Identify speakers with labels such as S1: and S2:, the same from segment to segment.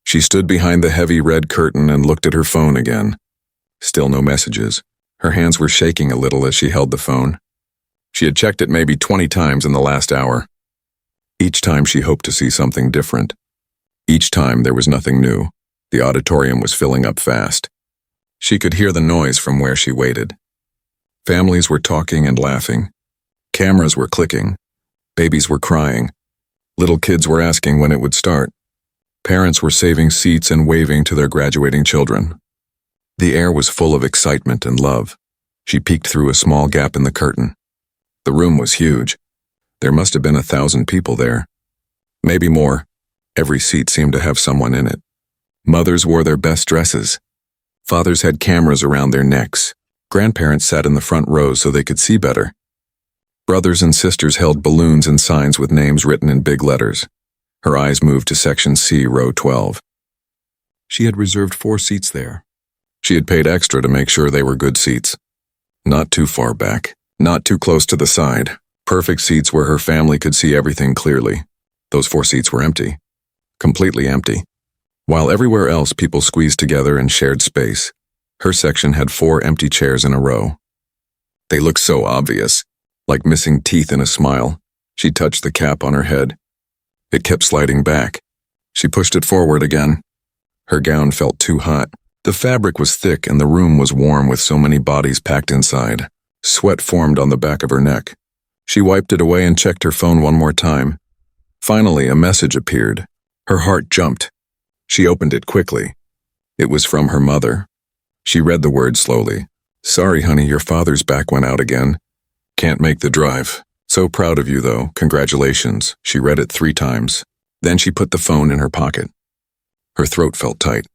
S1: She stood behind the heavy red curtain and looked at her phone again. Still no messages. Her hands were shaking a little as she held the phone. She had checked it maybe 20 times in the last hour. Each time she hoped to see something different. Each time there was nothing new. The auditorium was filling up fast. She could hear the noise from where she waited. Families were talking and laughing. Cameras were clicking. Babies were crying. Little kids were asking when it would start. Parents were saving seats and waving to their graduating children. The air was full of excitement and love. She peeked through a small gap in the curtain. The room was huge. There must have been 1,000 people there. Maybe more. Every seat seemed to have someone in it. Mothers wore their best dresses. Fathers had cameras around their necks. Grandparents sat in the front rows so they could see better. Brothers and sisters held balloons and signs with names written in big letters. Her eyes moved to section C, row 12. She had reserved 4 seats there. She had paid extra to make sure they were good seats. Not too far back, not too close to the side. Perfect seats where her family could see everything clearly. Those 4 seats were empty. Completely empty. While everywhere else people squeezed together and shared space, her section had 4 empty chairs in a row. They looked so obvious, like missing teeth in a smile. She touched the cap on her head. It kept sliding back. She pushed it forward again. Her gown felt too hot. The fabric was thick and the room was warm with so many bodies packed inside. Sweat formed on the back of her neck. She wiped it away and checked her phone one more time. Finally, a message appeared. Her heart jumped. She opened it quickly. It was from her mother. She read the words slowly. "Sorry, honey, your father's back went out again. Can't make the drive. So proud of you, though. Congratulations." She read it 3 times. Then she put the phone in her pocket. Her throat felt tight.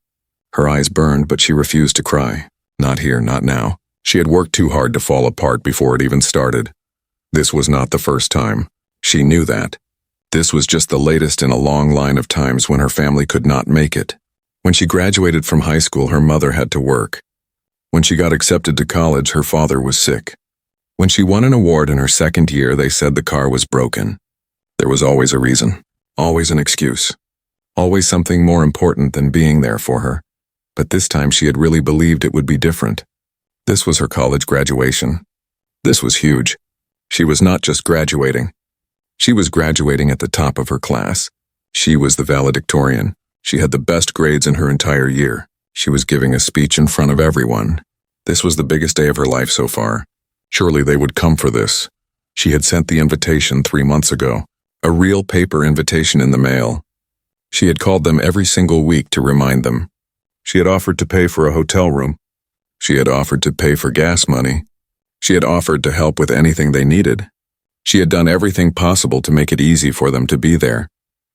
S1: Her eyes burned, but she refused to cry. Not here, not now. She had worked too hard to fall apart before it even started. This was not the first time. She knew that. This was just the latest in a long line of times when her family could not make it. When she graduated from high school, her mother had to work. When she got accepted to college, her father was sick. When she won an award in her 2nd year, they said the car was broken. There was always a reason, always an excuse, always something more important than being there for her. But this time she had really believed it would be different. This was her college graduation. This was huge. She was not just graduating. She was graduating at the top of her class. She was the valedictorian. She had the best grades in her entire year. She was giving a speech in front of everyone. This was the biggest day of her life so far. Surely they would come for this. She had sent the invitation 3 months ago. A real paper invitation in the mail. She had called them every single week to remind them. She had offered to pay for a hotel room. She had offered to pay for gas money. She had offered to help with anything they needed. She had done everything possible to make it easy for them to be there.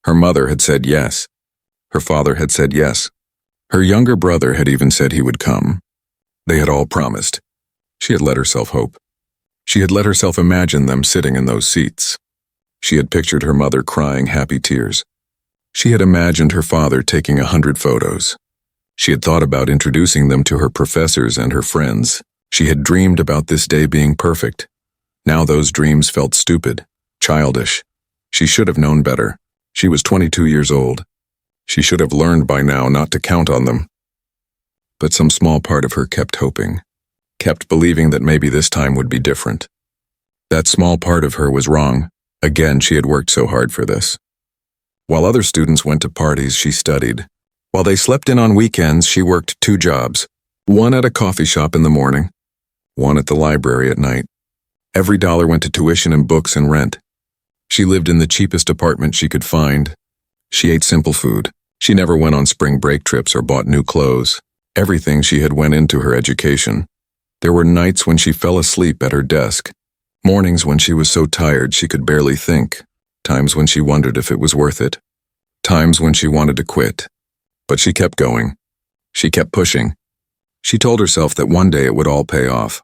S1: Her mother had said yes. Her father had said yes. Her younger brother had even said he would come. They had all promised. She had let herself hope. She had let herself imagine them sitting in those seats. She had pictured her mother crying happy tears. She had imagined her father taking 100 photos. She had thought about introducing them to her professors and her friends. She had dreamed about this day being perfect. Now those dreams felt stupid, childish. She should have known better. She was 22 years old. She should have learned by now not to count on them. But some small part of her kept hoping, kept believing that maybe this time would be different. That small part of her was wrong. Again, she had worked so hard for this. While other students went to parties, she studied. While they slept in on weekends, she worked 2 jobs. One at a coffee shop in the morning, one at the library at night. Every dollar went to tuition and books and rent. She lived in the cheapest apartment she could find. She ate simple food. She never went on spring break trips or bought new clothes. Everything she had went into her education. There were nights when she fell asleep at her desk. Mornings when she was so tired she could barely think. Times when she wondered if it was worth it. Times when she wanted to quit. But she kept going. She kept pushing. She told herself that one day it would all pay off.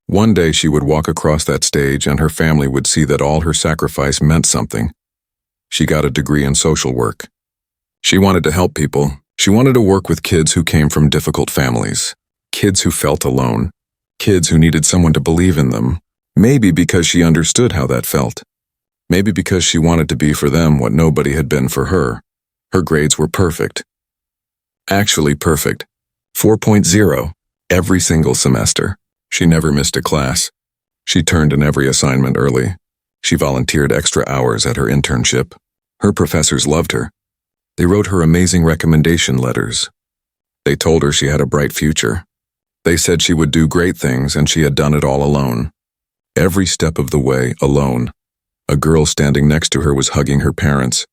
S1: One day she would walk across that stage and her family would see that all her sacrifice meant something. She got a degree in social work. She wanted to help people. She wanted to work with kids who came from difficult families. Kids who felt alone. Kids who needed someone to believe in them. Maybe because she understood how that felt. Maybe because she wanted to be for them what nobody had been for her. Her grades were perfect. Actually perfect. 4.0. Every single semester. She never missed a class. She turned in every assignment early. She volunteered extra hours at her internship. Her professors loved her. They wrote her amazing recommendation letters. They told her she had a bright future. They said she would do great things, and she had done it all alone. Every step of the way, alone. A girl standing next to her was hugging her parents.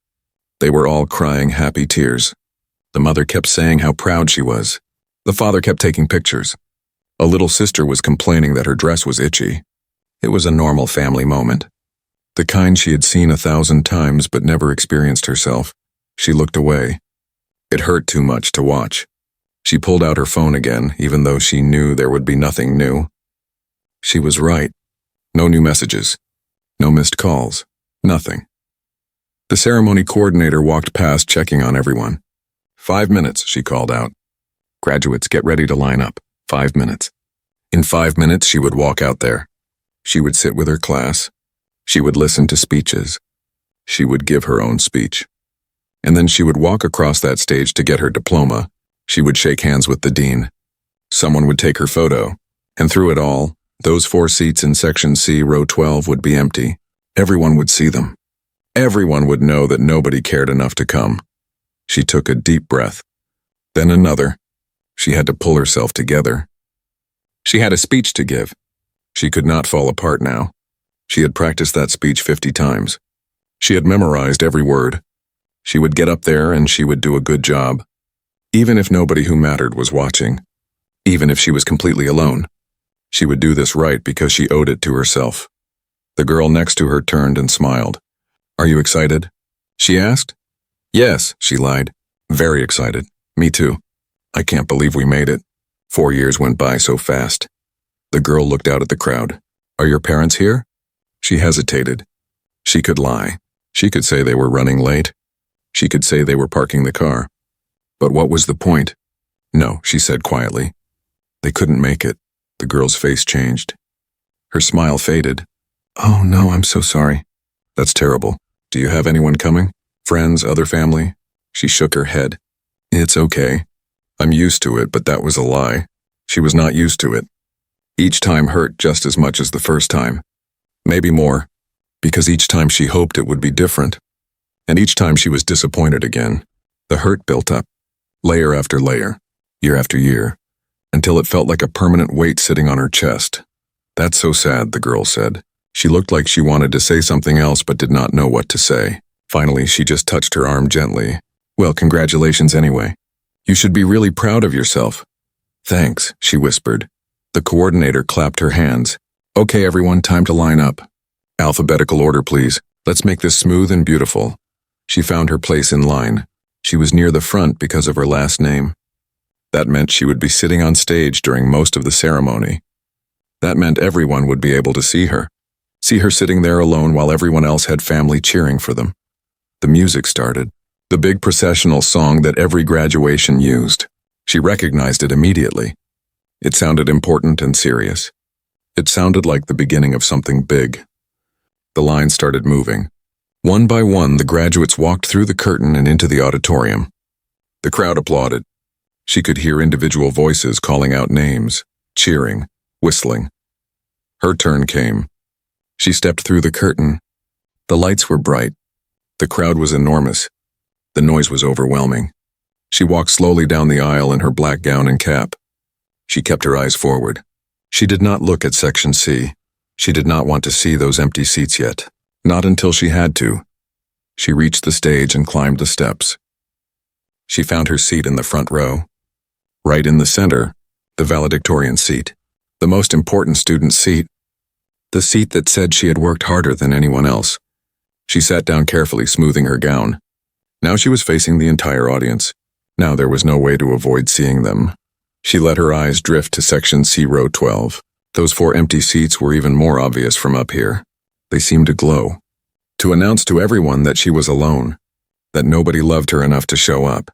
S1: They were all crying happy tears. The mother kept saying how proud she was. The father kept taking pictures. A little sister was complaining that her dress was itchy. It was a normal family moment. The kind she had seen 1,000 times but never experienced herself. She looked away. It hurt too much to watch. She pulled out her phone again, even though she knew there would be nothing new. She was right. No new messages. No missed calls. Nothing. The ceremony coordinator walked past, checking on everyone. 5 minutes, she called out. Graduates, get ready to line up. 5 minutes. In 5 minutes, she would walk out there. She would sit with her class. She would listen to speeches. She would give her own speech. And then she would walk across that stage to get her diploma. She would shake hands with the dean. Someone would take her photo. And through it all, those 4 seats in Section C, Row 12 would be empty. Everyone would see them. Everyone would know that nobody cared enough to come. She took a deep breath. Then another. She had to pull herself together. She had a speech to give. She could not fall apart now. She had practiced that speech 50 times. She had memorized every word. She would get up there and she would do a good job. Even if nobody who mattered was watching. Even if she was completely alone. She would do this right because she owed it to herself. The girl next to her turned and smiled. Are you excited? She asked. Yes, she lied. Very excited. Me too. I can't believe we made it. 4 years went by so fast. The girl looked out at the crowd. Are your parents here? She hesitated. She could lie. She could say they were running late. She could say they were parking the car. But what was the point? No, she said quietly. They couldn't make it. The girl's face changed. Her smile faded. Oh no, I'm so sorry. That's terrible. Do you have anyone coming? Friends, other family? She shook her head. It's okay. I'm used to it, but that was a lie. She was not used to it. Each time hurt just as much as the first time. Maybe more, because each time she hoped it would be different. And each time she was disappointed again. The hurt built up, layer after layer, year after year, until it felt like a permanent weight sitting on her chest. That's so sad, the girl said. She looked like she wanted to say something else but did not know what to say. Finally, she just touched her arm gently. Well, congratulations anyway. You should be really proud of yourself. Thanks, she whispered. The coordinator clapped her hands. Okay, everyone, time to line up. Alphabetical order, please. Let's make this smooth and beautiful. She found her place in line. She was near the front because of her last name. That meant she would be sitting on stage during most of the ceremony. That meant everyone would be able to see her sitting there alone while everyone else had family cheering for them. The music started, the big processional song that every graduation used. She recognized it immediately. It sounded important and serious. It sounded like the beginning of something big. The line started moving. One by one, the graduates walked through the curtain and into the auditorium. The crowd applauded. She could hear individual voices calling out names, cheering, whistling. Her turn came. She stepped through the curtain. The lights were bright. The crowd was enormous. The noise was overwhelming. She walked slowly down the aisle in her black gown and cap. She kept her eyes forward. She did not look at Section C. She did not want to see those empty seats yet. Not until she had to. She reached the stage and climbed the steps. She found her seat in the front row. Right in the center, the valedictorian seat. The most important student seat. The seat that said she had worked harder than anyone else. She sat down carefully, smoothing her gown. Now she was facing the entire audience. Now there was no way to avoid seeing them. She let her eyes drift to Section C, Row 12. Those 4 empty seats were even more obvious from up here. They seemed to glow. To announce to everyone that she was alone. That nobody loved her enough to show up.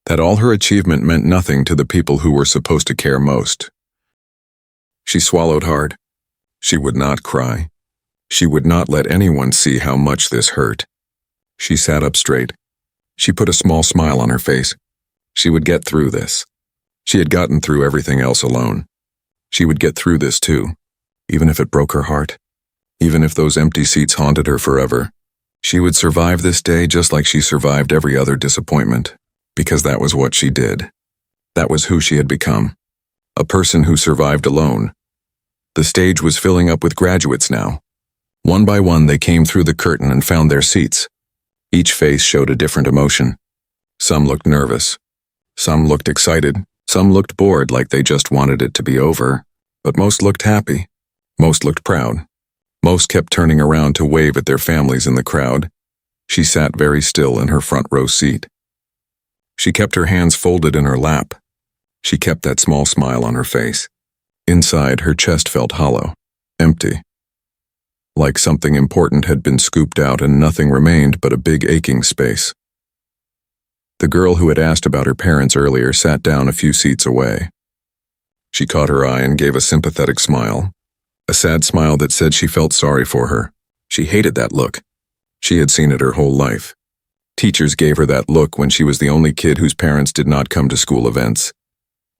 S1: That all her achievement meant nothing to the people who were supposed to care most. She swallowed hard. She would not cry. She would not let anyone see how much this hurt. She sat up straight. She put a small smile on her face. She would get through this. She had gotten through everything else alone. She would get through this too, even if it broke her heart. Even if those empty seats haunted her forever. She would survive this day just like she survived every other disappointment, because that was what she did. That was who she had become. A person who survived alone. The stage was filling up with graduates now. One by one they came through the curtain and found their seats. Each face showed a different emotion. Some looked nervous. Some looked excited. Some looked bored like they just wanted it to be over. But most looked happy. Most looked proud. Most kept turning around to wave at their families in the crowd. She sat very still in her front row seat. She kept her hands folded in her lap. She kept that small smile on her face. Inside, her chest felt hollow, empty. Like something important had been scooped out and nothing remained but a big aching space. The girl who had asked about her parents earlier sat down a few seats away. She caught her eye and gave a sympathetic smile. A sad smile that said she felt sorry for her. She hated that look. She had seen it her whole life. Teachers gave her that look when she was the only kid whose parents did not come to school events.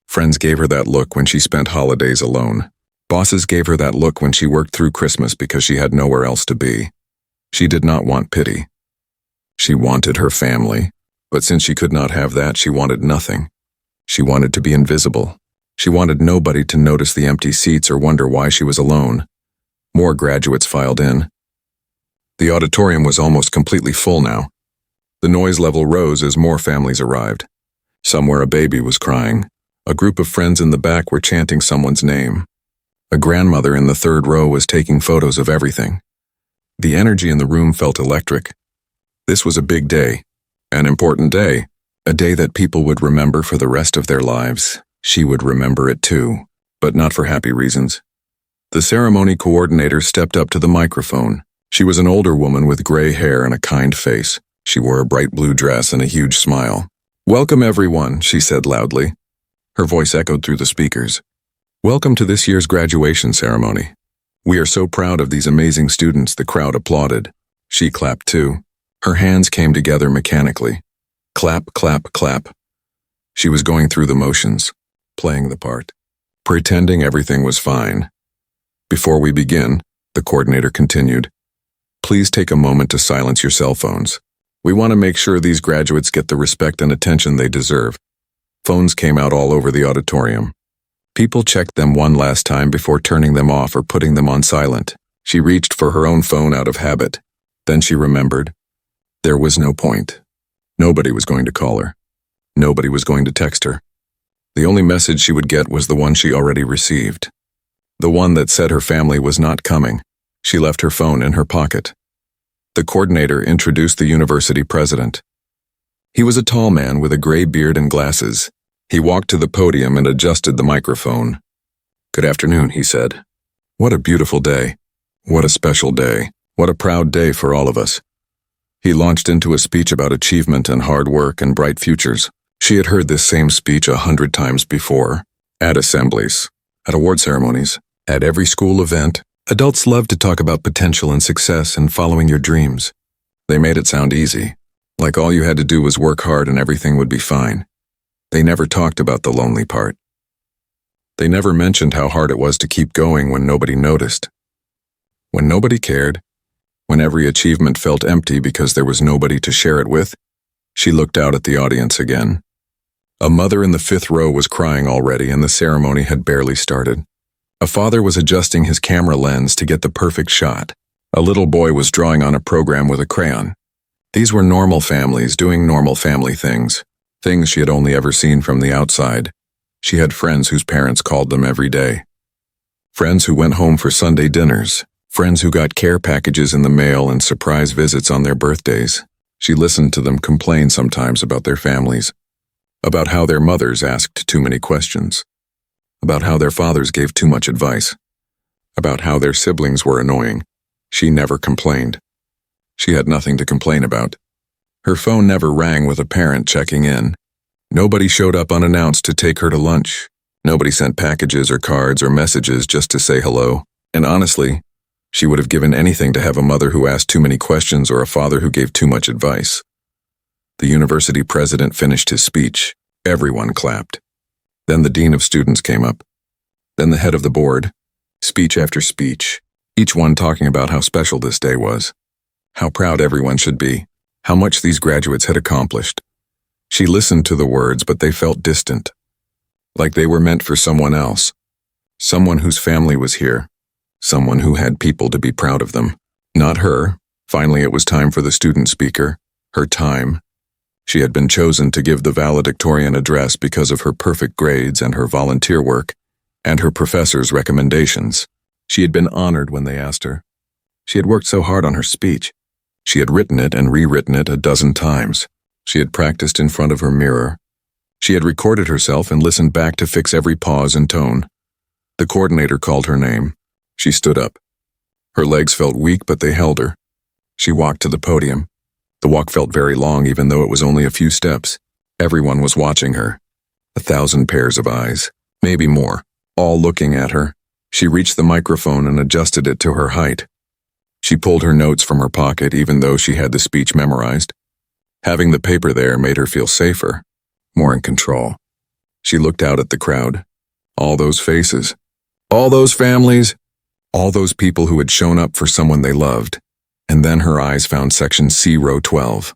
S1: Friends gave her that look when she spent holidays alone. Bosses gave her that look when she worked through Christmas because she had nowhere else to be. She did not want pity. She wanted her family, but since she could not have that, she wanted nothing. She wanted to be invisible. She wanted nobody to notice the empty seats or wonder why she was alone. More graduates filed in. The auditorium was almost completely full now. The noise level rose as more families arrived. Somewhere a baby was crying. A group of friends in the back were chanting someone's name. A grandmother in the third row was taking photos of everything. The energy in the room felt electric. This was a big day, an important day, a day that people would remember for the rest of their lives. She would remember it too, but not for happy reasons. The ceremony coordinator stepped up to the microphone. She was an older woman with gray hair and a kind face. She wore a bright blue dress and a huge smile. "Welcome everyone," she said loudly. Her voice echoed through the speakers. "Welcome to this year's graduation ceremony. We are so proud of these amazing students." The crowd applauded. She clapped too. Her hands came together mechanically. Clap, clap, clap. She was going through the motions, playing the part, pretending everything was fine. "Before we begin," the coordinator continued, "please take a moment to silence your cell phones. We want to make sure these graduates get the respect and attention they deserve." Phones came out all over the auditorium. People checked them one last time before turning them off or putting them on silent. She reached for her own phone out of habit. Then she remembered. There was no point. Nobody was going to call her. Nobody was going to text her. The only message she would get was the one she already received. The one that said her family was not coming. She left her phone in her pocket. The coordinator introduced the university president. He was a tall man with a gray beard and glasses. He walked to the podium and adjusted the microphone. "Good afternoon," he said. "What a beautiful day. What a special day. What a proud day for all of us." He launched into a speech about achievement and hard work and bright futures. She had heard this same speech 100 times before. At assemblies, at award ceremonies, at every school event. Adults love to talk about potential and success and following your dreams. They made it sound easy, like all you had to do was work hard and everything would be fine. They never talked about the lonely part. They never mentioned how hard it was to keep going when nobody noticed. When nobody cared, when every achievement felt empty because there was nobody to share it with. She looked out at the audience again. A mother in the 5th row was crying already and the ceremony had barely started. A father was adjusting his camera lens to get the perfect shot. A little boy was drawing on a program with a crayon. These were normal families doing normal family things. Things she had only ever seen from the outside. She had friends whose parents called them every day. Friends who went home for Sunday dinners. Friends who got care packages in the mail and surprise visits on their birthdays. She listened to them complain sometimes about their families, about how their mothers asked too many questions, about how their fathers gave too much advice, about how their siblings were annoying. She never complained. She had nothing to complain about. Her phone never rang with a parent checking in. Nobody showed up unannounced to take her to lunch. Nobody sent packages or cards or messages just to say hello. And honestly, she would have given anything to have a mother who asked too many questions or a father who gave too much advice. The university president finished his speech. Everyone clapped. Then the dean of students came up. Then the head of the board. Speech after speech, each one talking about how special this day was, how proud everyone should be, how much these graduates had accomplished. She listened to the words, but they felt distant, like they were meant for someone else, someone whose family was here, someone who had people to be proud of them. Not her. Finally, it was time for the student speaker, her time. She had been chosen to give the valedictorian address because of her perfect grades and her volunteer work, and her professors' recommendations. She had been honored when they asked her. She had worked so hard on her speech. She had written it and rewritten it a dozen times. She had practiced in front of her mirror. She had recorded herself and listened back to fix every pause and tone. The coordinator called her name. She stood up. Her legs felt weak, but they held her. She walked to the podium. The walk felt very long, even though it was only a few steps. Everyone was watching her. 1,000 pairs of eyes, maybe more, all looking at her. She reached the microphone and adjusted it to her height. She pulled her notes from her pocket, even though she had the speech memorized. Having the paper there made her feel safer, more in control. She looked out at the crowd. All those faces. All those families. All those people who had shown up for someone they loved. And then her eyes found section C, row 12.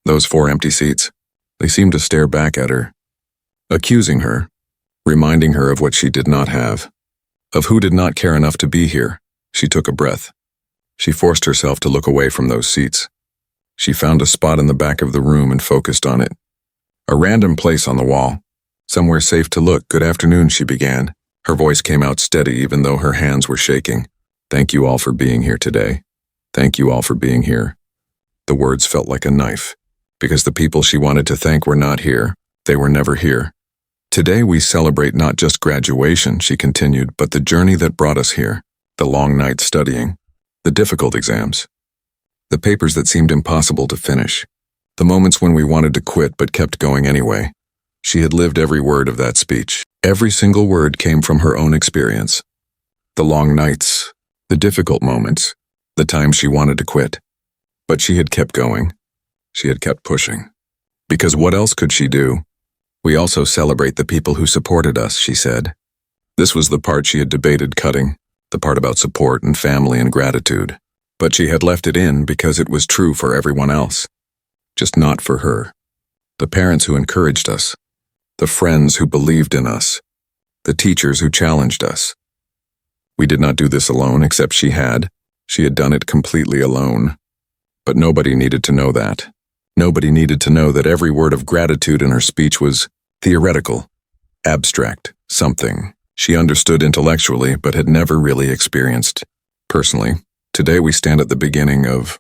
S1: Those 4 empty seats. They seemed to stare back at her, accusing her, reminding her of what she did not have, of who did not care enough to be here. She took a breath. She forced herself to look away from those seats. She found a spot in the back of the room and focused on it. A random place on the wall. Somewhere safe to look. Good afternoon, she began. Her voice came out steady even though her hands were shaking. Thank you all for being here today. Thank you all for being here. The words felt like a knife, because the people she wanted to thank were not here. They were never here. Today we celebrate not just graduation, she continued, but the journey that brought us here. The long nights studying. The difficult exams. The papers that seemed impossible to finish. The moments when we wanted to quit but kept going anyway. She had lived every word of that speech. Every single word came from her own experience. The long nights, the difficult moments, the times she wanted to quit. But she had kept going. She had kept pushing. Because what else could she do? We also celebrate the people who supported us, she said. This was the part she had debated cutting, the part about support and family and gratitude. But she had left it in because it was true for everyone else. Just not for her. The parents who encouraged us. The friends who believed in us. The teachers who challenged us. We did not do this alone, except she had. She had done it completely alone. But nobody needed to know that. Nobody needed to know that every word of gratitude in her speech was theoretical, abstract, something she understood intellectually but had never really experienced personally. Today we stand at the beginning of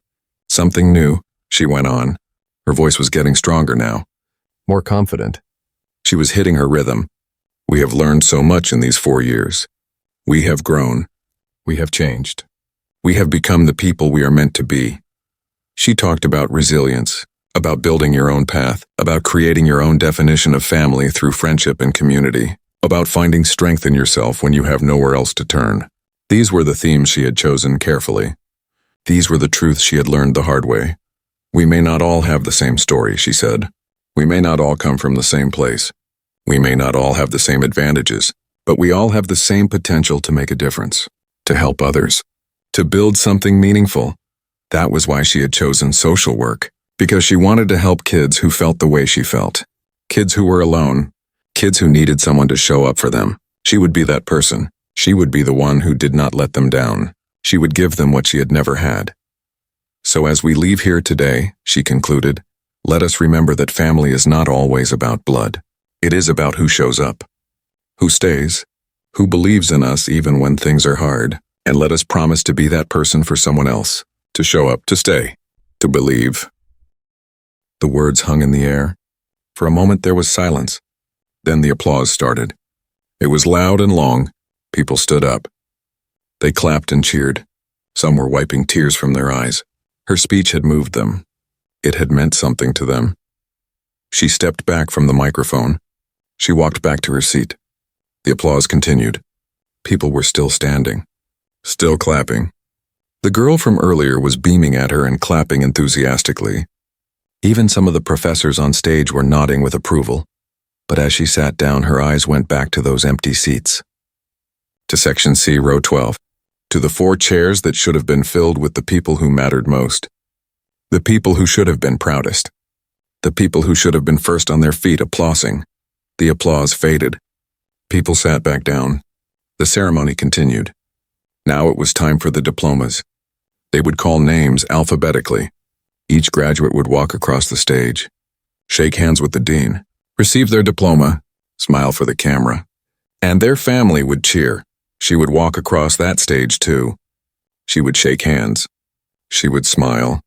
S1: something new, she went on. Her voice was getting stronger now, more confident. She was hitting her rhythm. We have learned so much in these 4 years. We have grown. We have changed. We have become the people we are meant to be. She talked about resilience, about building your own path, about creating your own definition of family through friendship and community, about finding strength in yourself when you have nowhere else to turn. These were the themes she had chosen carefully. These were the truths she had learned the hard way. We may not all have the same story, she said. We may not all come from the same place. We may not all have the same advantages, but we all have the same potential to make a difference, to help others, to build something meaningful. That was why she had chosen social work, because she wanted to help kids who felt the way she felt. Kids who were alone, kids who needed someone to show up for them. She would be that person. She would be the one who did not let them down. She would give them what she had never had. So as we leave here today, she concluded, let us remember that family is not always about blood. It is about who shows up, who stays, who believes in us even when things are hard, and let us promise to be that person for someone else, to show up, to stay, to believe. The words hung in the air. For a moment there was silence. Then the applause started. It was loud and long. People stood up. They clapped and cheered. Some were wiping tears from their eyes. Her speech had moved them. It had meant something to them. She stepped back from the microphone. She walked back to her seat. The applause continued. People were still standing, still clapping. The girl from earlier was beaming at her and clapping enthusiastically. Even some of the professors on stage were nodding with approval. But as she sat down, her eyes went back to those empty seats. To Section C, Row 12. To the 4 chairs that should have been filled with the people who mattered most. The people who should have been proudest. The people who should have been first on their feet applauding. The applause faded. People sat back down. The ceremony continued. Now it was time for the diplomas. They would call names alphabetically. Each graduate would walk across the stage, shake hands with the dean, receive their diploma, smile for the camera, and their family would cheer. She would walk across that stage too. She would shake hands. She would smile.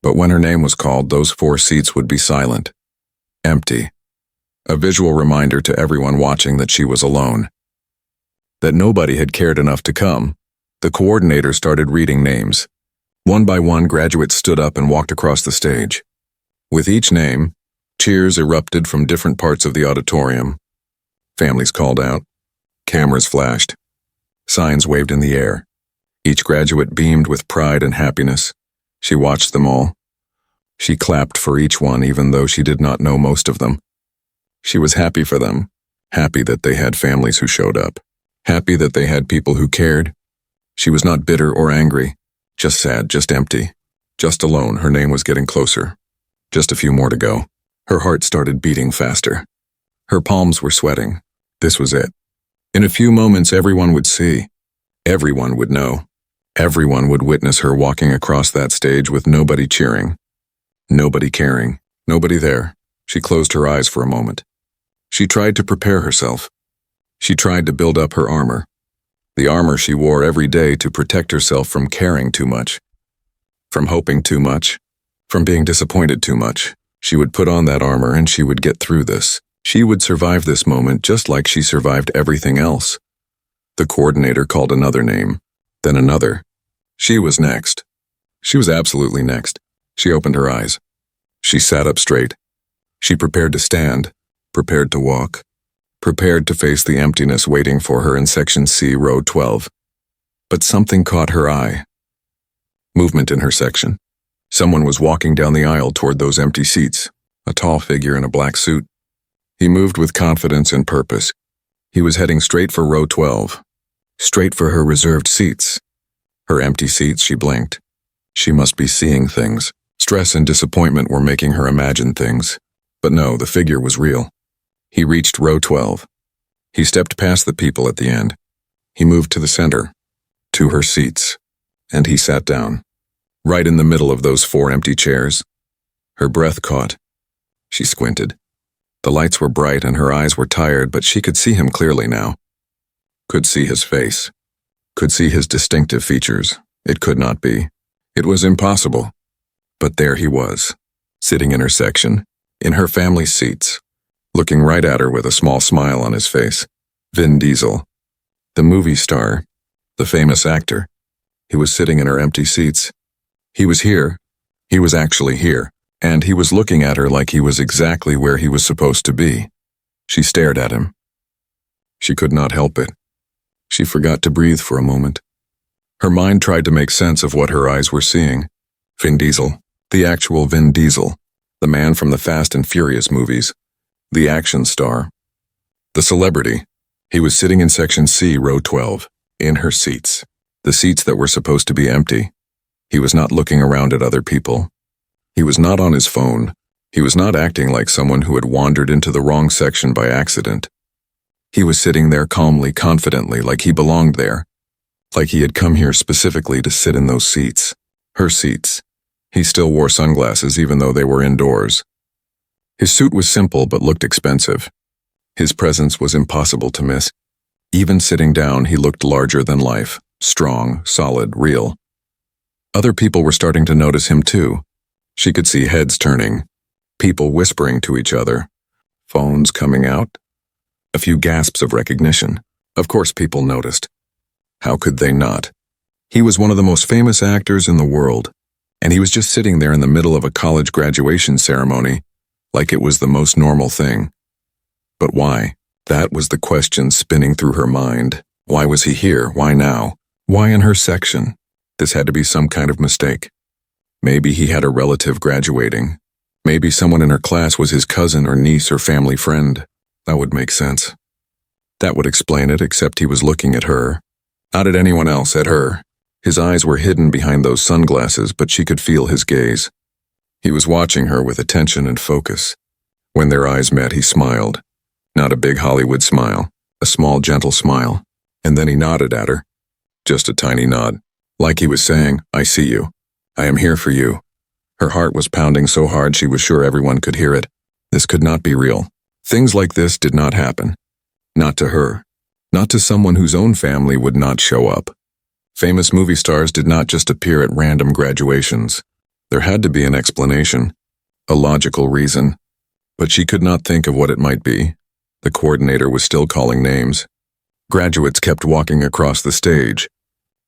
S1: But when her name was called, those 4 seats would be silent, empty. A visual reminder to everyone watching that she was alone. That nobody had cared enough to come. The coordinator started reading names. One by one, graduates stood up and walked across the stage. With each name, cheers erupted from different parts of the auditorium. Families called out. Cameras flashed. Signs waved in the air. Each graduate beamed with pride and happiness. She watched them all. She clapped for each one, even though she did not know most of them. She was happy for them, happy that they had families who showed up, happy that they had people who cared. She was not bitter or angry, just sad, just empty, just alone. Her name was getting closer. Just a few more to go. Her heart started beating faster. Her palms were sweating. This was it. In a few moments, everyone would see. Everyone would know. Everyone would witness her walking across that stage with nobody cheering, nobody caring, nobody there. She closed her eyes for a moment. She tried to prepare herself. She tried to build up her armor. The armor she wore every day to protect herself from caring too much, from hoping too much, from being disappointed too much. She would put on that armor and she would get through this. She would survive this moment just like she survived everything else. The coordinator called another name, then another. She was next. She was absolutely next. She opened her eyes. She sat up straight. She prepared to stand, prepared to walk, prepared to face the emptiness waiting for her in Section C, Row 12. But something caught her eye. Movement in her section. Someone was walking down the aisle toward those empty seats, a tall figure in a black suit. He moved with confidence and purpose. He was heading straight for Row 12, straight for her reserved seats. Her empty seats, she blinked. She must be seeing things. Stress and disappointment were making her imagine things. But no, the figure was real. He reached Row 12. He stepped past the people at the end. He moved to the center, to her seats, and he sat down, right in the middle of those 4 empty chairs. Her breath caught. She squinted. The lights were bright and her eyes were tired, but she could see him clearly now. Could see his face. Could see his distinctive features. It could not be. It was impossible. But there he was, sitting in her section, in her family's seats, looking right at her with a small smile on his face. Vin Diesel, the movie star, the famous actor. He was sitting in her empty seats. He was here. He was actually here, and he was looking at her like he was exactly where he was supposed to be. She stared at him. She could not help it. She forgot to breathe for a moment. Her mind tried to make sense of what her eyes were seeing. Vin Diesel, the actual Vin Diesel, the man from the Fast and Furious movies, the action star, the celebrity. He was sitting in Section C, Row 12, in her seats, the seats that were supposed to be empty. He was not looking around at other people. He was not on his phone. He was not acting like someone who had wandered into the wrong section by accident. He was sitting there calmly, confidently, like he belonged there, like he had come here specifically to sit in those seats, her seats. He still wore sunglasses even though they were indoors. His suit was simple but looked expensive. His presence was impossible to miss. Even sitting down, he looked larger than life, strong, solid, real. Other people were starting to notice him too. She could see heads turning, people whispering to each other, phones coming out, a few gasps of recognition. Of course people noticed. How could they not? He was one of the most famous actors in the world, and he was just sitting there in the middle of a college graduation ceremony, like it was the most normal thing. But why? That was the question spinning through her mind. Why was he here? Why now? Why in her section? This had to be some kind of mistake. Maybe he had a relative graduating. Maybe someone in her class was his cousin or niece or family friend. That would make sense. That would explain it, except he was looking at her. Not at anyone else, at her. His eyes were hidden behind those sunglasses, but she could feel his gaze. He was watching her with attention and focus. When their eyes met, he smiled. Not a big Hollywood smile, a small, gentle smile. And then he nodded at her. Just a tiny nod. Like he was saying, I see you. I am here for you. Her heart was pounding so hard she was sure everyone could hear it. This could not be real. Things like this did not happen. Not to her. Not to someone whose own family would not show up. Famous movie stars did not just appear at random graduations. There had to be an explanation, a logical reason. But she could not think of what it might be. The coordinator was still calling names. Graduates kept walking across the stage.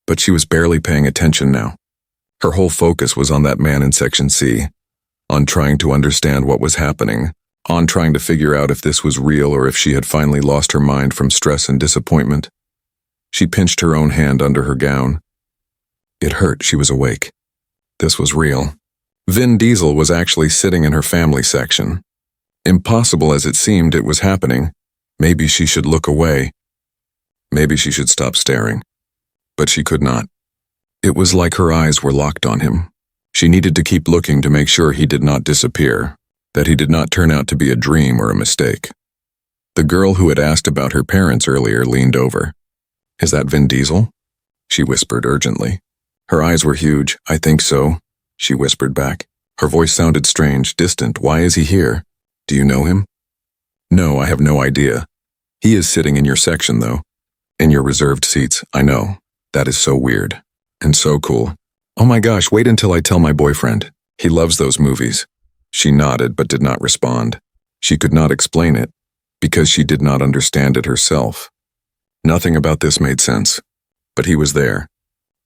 S1: But she was barely paying attention now. Her whole focus was on that man in Section C, on trying to understand what was happening, on trying to figure out if this was real or if she had finally lost her mind from stress and disappointment. She pinched her own hand under her gown. It hurt. She was awake. This was real. Vin Diesel was actually sitting in her family section. Impossible as it seemed it was happening. Maybe she should look away. Maybe she should stop staring. But she could not. It was like her eyes were locked on him. She needed to keep looking to make sure he did not disappear, that he did not turn out to be a dream or a mistake. The girl who had asked about her parents earlier leaned over. Is that Vin Diesel? She whispered urgently. Her eyes were huge. I think so, she whispered back. Her voice sounded strange, distant. Why is he here? Do you know him? No, I have no idea. He is sitting in your section, though. In your reserved seats, I know. That is so weird. And so cool. Oh my gosh, wait until I tell my boyfriend. He loves those movies. She nodded but did not respond. She could not explain it, because she did not understand it herself. Nothing about this made sense. But he was there.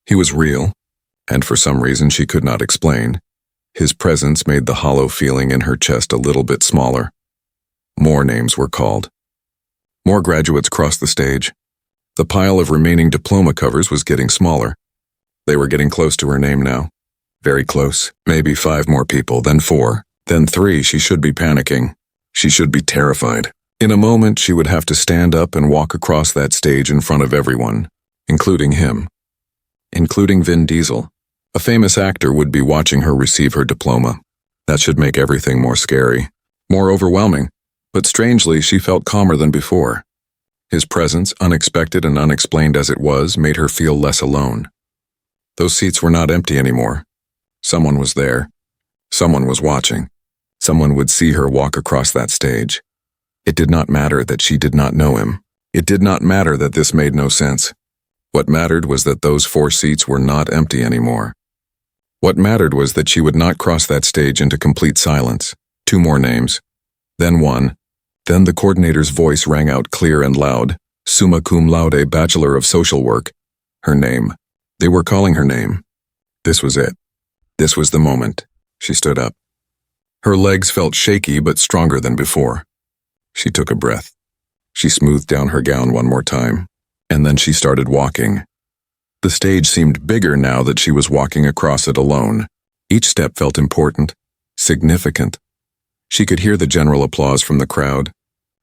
S1: He was real, and for some reason she could not explain. His presence made the hollow feeling in her chest a little bit smaller. More names were called. More graduates crossed the stage. The pile of remaining diploma covers was getting smaller. They were getting close to her name now. Very close. Maybe 5 more people, then 4, then 3. She should be panicking. She should be terrified. In a moment, she would have to stand up and walk across that stage in front of everyone, including him. Including Vin Diesel. A famous actor would be watching her receive her diploma. That should make everything more scary, more overwhelming. But strangely, she felt calmer than before. His presence, unexpected and unexplained as it was, made her feel less alone. Those seats were not empty anymore. Someone was there. Someone was watching. Someone would see her walk across that stage. It did not matter that she did not know him. It did not matter that this made no sense. What mattered was that those 4 seats were not empty anymore. What mattered was that she would not cross that stage into complete silence. 2 more names. Then 1. Then the coordinator's voice rang out clear and loud. Summa cum laude, Bachelor of Social Work. Her name. They were calling her name. This was it. This was the moment. She stood up. Her legs felt shaky but stronger than before. She took a breath. She smoothed down her gown one more time, and then she started walking. The stage seemed bigger now that she was walking across it alone. Each step felt important, significant. She could hear the general applause from the crowd,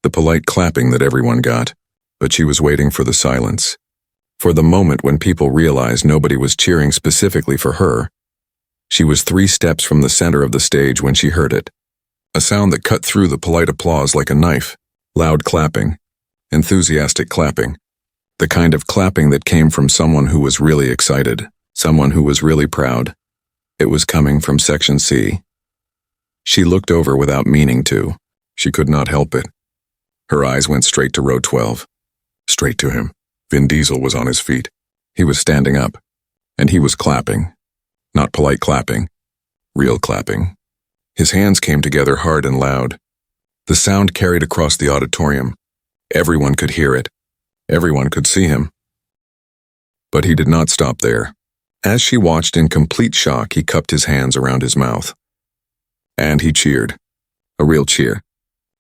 S1: the polite clapping that everyone got, but she was waiting for the silence. For the moment when people realized nobody was cheering specifically for her. She was 3 steps from the center of the stage when she heard it. A sound that cut through the polite applause like a knife. Loud clapping. Enthusiastic clapping. The kind of clapping that came from someone who was really excited. Someone who was really proud. It was coming from Section C. She looked over without meaning to. She could not help it. Her eyes went straight to row 12. Straight to him. Vin Diesel was on his feet. He was standing up. And he was clapping. Not polite clapping. Real clapping. His hands came together hard and loud. The sound carried across the auditorium. Everyone could hear it. Everyone could see him. But he did not stop there. As she watched in complete shock, he cupped his hands around his mouth. And he cheered. A real cheer.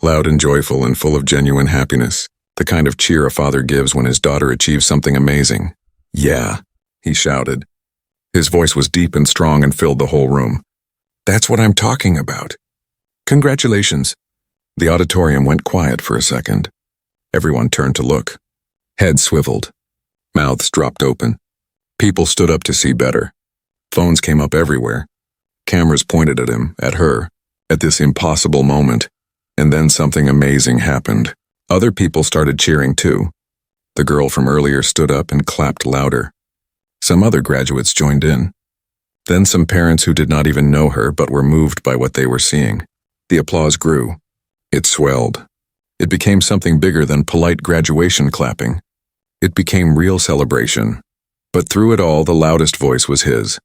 S1: Loud and joyful and full of genuine happiness. The kind of cheer a father gives when his daughter achieves something amazing. Yeah, he shouted. His voice was deep and strong and filled the whole room. That's what I'm talking about. Congratulations. The auditorium went quiet for a second. Everyone turned to look. Heads swiveled. Mouths dropped open. People stood up to see better. Phones came up everywhere. Cameras pointed at him, at her, at this impossible moment. And then something amazing happened. Other people started cheering too. The girl from earlier stood up and clapped louder. Some other graduates joined in. Then some parents who did not even know her but were moved by what they were seeing. The applause grew. It swelled. It became something bigger than polite graduation clapping. It became real celebration. But through it all, the loudest voice was his.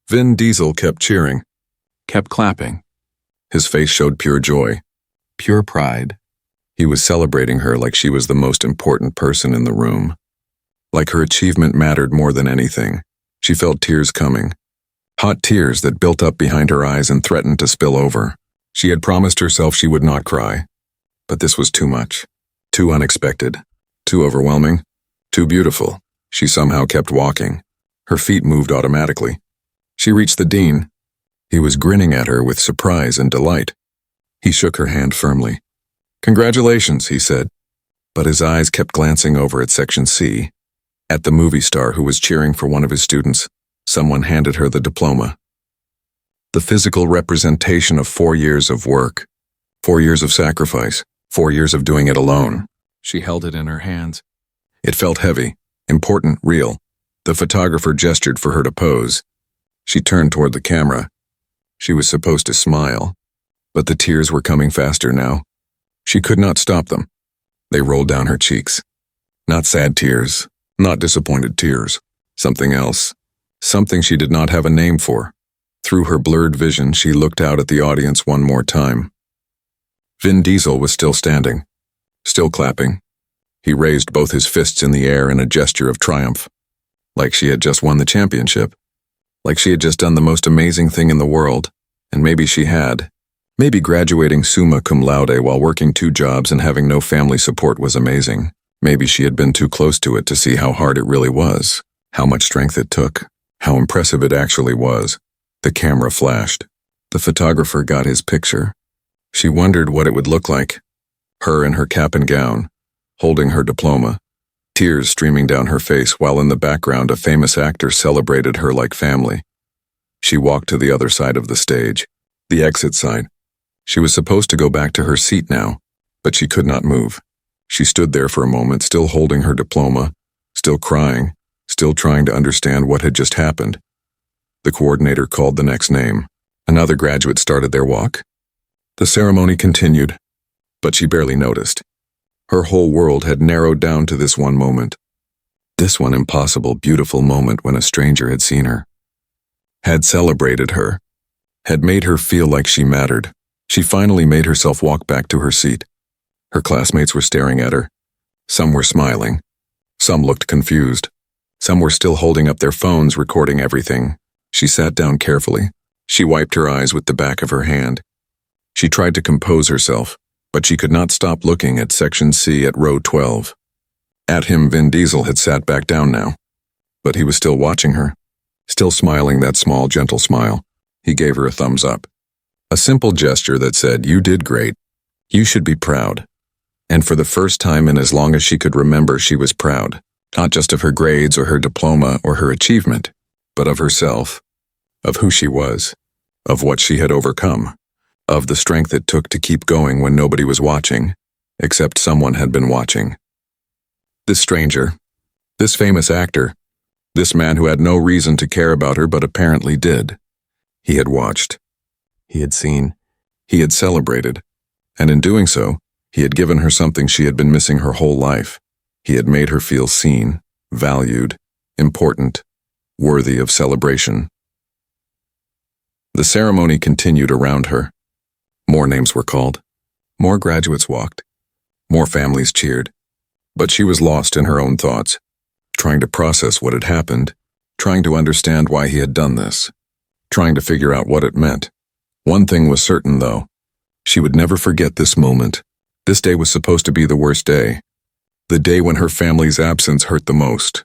S1: Vin Diesel kept cheering, kept clapping. His face showed pure joy, pure pride. He was celebrating her like she was the most important person in the room. Like her achievement mattered more than anything. She felt tears coming. Hot tears that built up behind her eyes and threatened to spill over. She had promised herself she would not cry. But this was too much. Too unexpected. Too overwhelming. Too beautiful. She somehow kept walking. Her feet moved automatically. She reached the dean. He was grinning at her with surprise and delight. He shook her hand firmly. "Congratulations," he said. But his eyes kept glancing over at Section C. At the movie star who was cheering for one of his students. Someone handed her the diploma. The physical representation of 4 years of work. 4 years of sacrifice. 4 years of doing it alone. She held it in her hands. It felt heavy, important, real. The photographer gestured for her to pose. She turned toward the camera. She was supposed to smile, but the tears were coming faster now. She could not stop them. They rolled down her cheeks. Not sad tears, not disappointed tears. Something else. Something she did not have a name for. Through her blurred vision, she looked out at the audience one more time. Vin Diesel was still standing, still clapping. He raised both his fists in the air in a gesture of triumph, like she had just won the championship, like she had just done the most amazing thing in the world, and maybe she had. Maybe graduating summa cum laude while working 2 jobs and having no family support was amazing. Maybe she had been too close to it to see how hard it really was, how much strength it took, how impressive it actually was. The camera flashed. The photographer got his picture. She wondered what it would look like. Her in her cap and gown, holding her diploma, tears streaming down her face while in the background a famous actor celebrated her like family. She walked to the other side of the stage, the exit side. She was supposed to go back to her seat now, but she could not move. She stood there for a moment, still holding her diploma, still crying, still trying to understand what had just happened. The coordinator called the next name. Another graduate started their walk. The ceremony continued, but she barely noticed. Her whole world had narrowed down to this one moment. This one impossible, beautiful moment when a stranger had seen her, had celebrated her, had made her feel like she mattered. She finally made herself walk back to her seat. Her classmates were staring at her. Some were smiling. Some looked confused. Some were still holding up their phones, recording everything. She sat down carefully. She wiped her eyes with the back of her hand. She tried to compose herself, but she could not stop looking at Section C at row 12. At him, Vin Diesel had sat back down now. But he was still watching her, still smiling that small, gentle smile. He gave her a thumbs up. A simple gesture that said, "You did great. You should be proud." And for the first time in as long as she could remember, she was proud, not just of her grades or her diploma or her achievement, but of herself, of who she was, of what she had overcome, of the strength it took to keep going when nobody was watching, except someone had been watching. This stranger, this famous actor, this man who had no reason to care about her but apparently did. He had watched. He had seen. He had celebrated. And in doing so, he had given her something she had been missing her whole life. He had made her feel seen, valued, important, worthy of celebration. The ceremony continued around her. More names were called. More graduates walked. More families cheered. But she was lost in her own thoughts, trying to process what had happened, trying to understand why he had done this, trying to figure out what it meant. One thing was certain, though. She would never forget this moment. This day was supposed to be the worst day. The day when her family's absence hurt the most.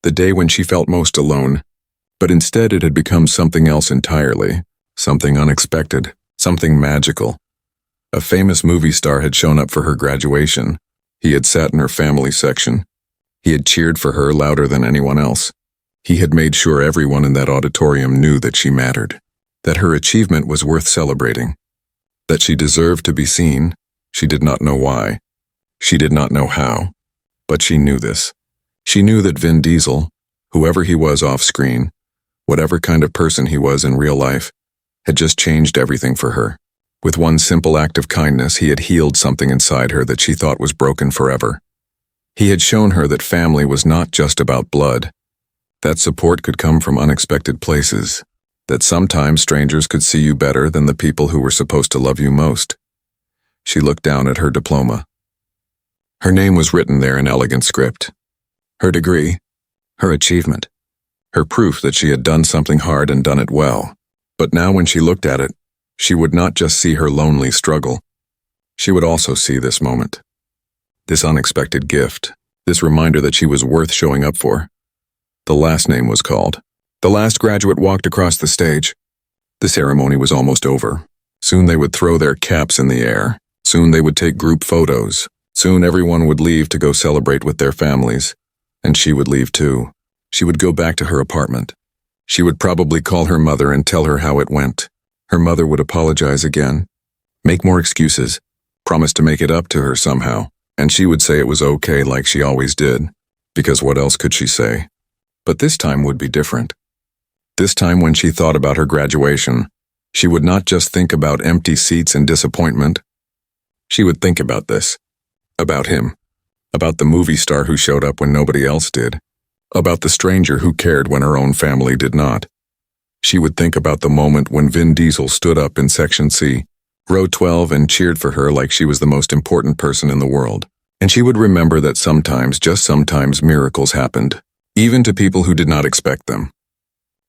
S1: The day when she felt most alone. But instead it had become something else entirely. Something unexpected. Something magical. A famous movie star had shown up for her graduation. He had sat in her family section. He had cheered for her louder than anyone else. He had made sure everyone in that auditorium knew that she mattered, that her achievement was worth celebrating, that she deserved to be seen. She did not know why. She did not know how. But she knew this. She knew that Vin Diesel, whoever he was off-screen, whatever kind of person he was in real life, had just changed everything for her. With one simple act of kindness, he had healed something inside her that she thought was broken forever. He had shown her that family was not just about blood, that support could come from unexpected places, that sometimes strangers could see you better than the people who were supposed to love you most. She looked down at her diploma. Her name was written there in elegant script. Her degree, her achievement, her proof that she had done something hard and done it well. But now when she looked at it, she would not just see her lonely struggle. She would also see this moment, this unexpected gift, this reminder that she was worth showing up for. The last name was called. The last graduate walked across the stage. The ceremony was almost over. Soon they would throw their caps in the air. Soon they would take group photos. Soon everyone would leave to go celebrate with their families. And she would leave too. She would go back to her apartment. She would probably call her mother and tell her how it went. Her mother would apologize again, make more excuses, promise to make it up to her somehow, and she would say it was okay like she always did, because what else could she say? But this time would be different. This time when she thought about her graduation, she would not just think about empty seats and disappointment. She would think about this, about him, about the movie star who showed up when nobody else did, about the stranger who cared when her own family did not. She would think about the moment when Vin Diesel stood up in Section C, row 12, and cheered for her like she was the most important person in the world. And she would remember that sometimes, just sometimes, miracles happened, even to people who did not expect them,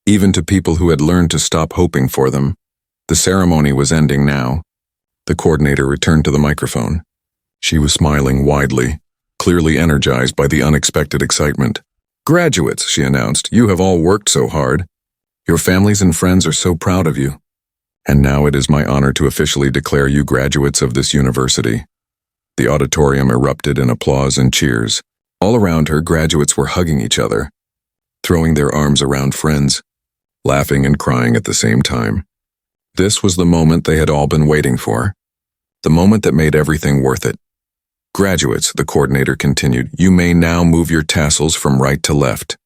S1: even to people who had learned to stop hoping for them. The ceremony was ending now. The coordinator returned to the microphone. She was smiling widely, clearly energized by the unexpected excitement. "Graduates," she announced, "you have all worked so hard. Your families and friends are so proud of you. And now it is my honor to officially declare you graduates of this university." The auditorium erupted in applause and cheers. All around her, graduates were hugging each other, throwing their arms around friends, laughing and crying at the same time. This was the moment they had all been waiting for, the moment that made everything worth it. "Graduates," the coordinator continued, "you may now move your tassels from right to left."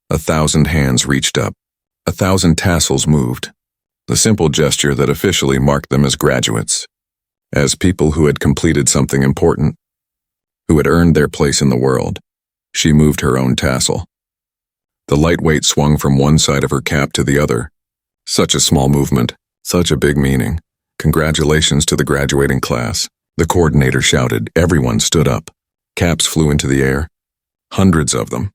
S1: 1,000 hands reached up. 1,000 tassels moved, the simple gesture that officially marked them as graduates, as people who had completed something important, who had earned their place in the world. She moved her own tassel. The lightweight swung from one side of her cap to the other. Such a small movement, such a big meaning. "Congratulations to the graduating class," the coordinator shouted. Everyone stood up. Caps flew into the air. Hundreds of them.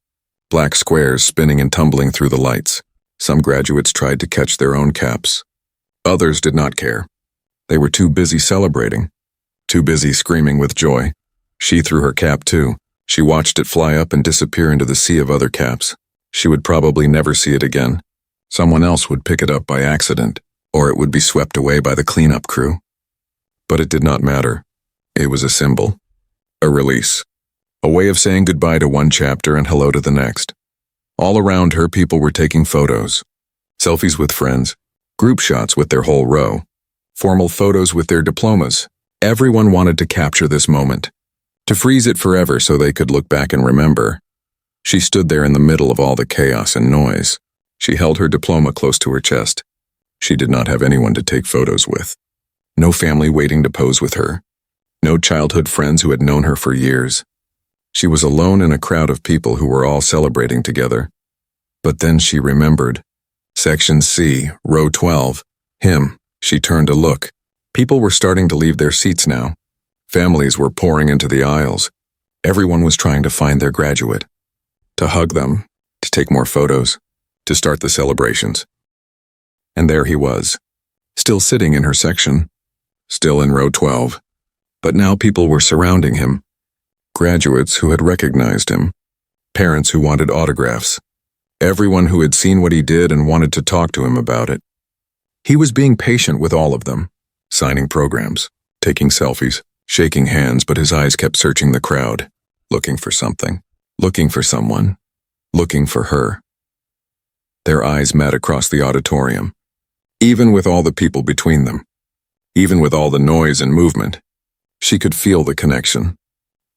S1: Black squares spinning and tumbling through the lights. Some graduates tried to catch their own caps. Others did not care. They were too busy celebrating, too busy screaming with joy. She threw her cap too. She watched it fly up and disappear into the sea of other caps. She would probably never see it again. Someone else would pick it up by accident, or it would be swept away by the cleanup crew. But it did not matter. It was a symbol, a release, a way of saying goodbye to one chapter and hello to the next. All around her, people were taking photos, selfies with friends, group shots with their whole row, formal photos with their diplomas. Everyone wanted to capture this moment, to freeze it forever so they could look back and remember. She stood there in the middle of all the chaos and noise. She held her diploma close to her chest. She did not have anyone to take photos with. No family waiting to pose with her. No childhood friends who had known her for years. She was alone in a crowd of people who were all celebrating together. But then she remembered. Section C, row 12. Him. She turned to look. People were starting to leave their seats now. Families were pouring into the aisles. Everyone was trying to find their graduate, to hug them, to take more photos, to start the celebrations. And there he was, still sitting in her section, still in row 12. But now people were surrounding him. Graduates who had recognized him, parents who wanted autographs, everyone who had seen what he did and wanted to talk to him about it. He was being patient with all of them, signing programs, taking selfies, shaking hands, but his eyes kept searching the crowd, looking for something, looking for someone, looking for her. Their eyes met across the auditorium. Even with all the people between them, even with all the noise and movement, she could feel the connection.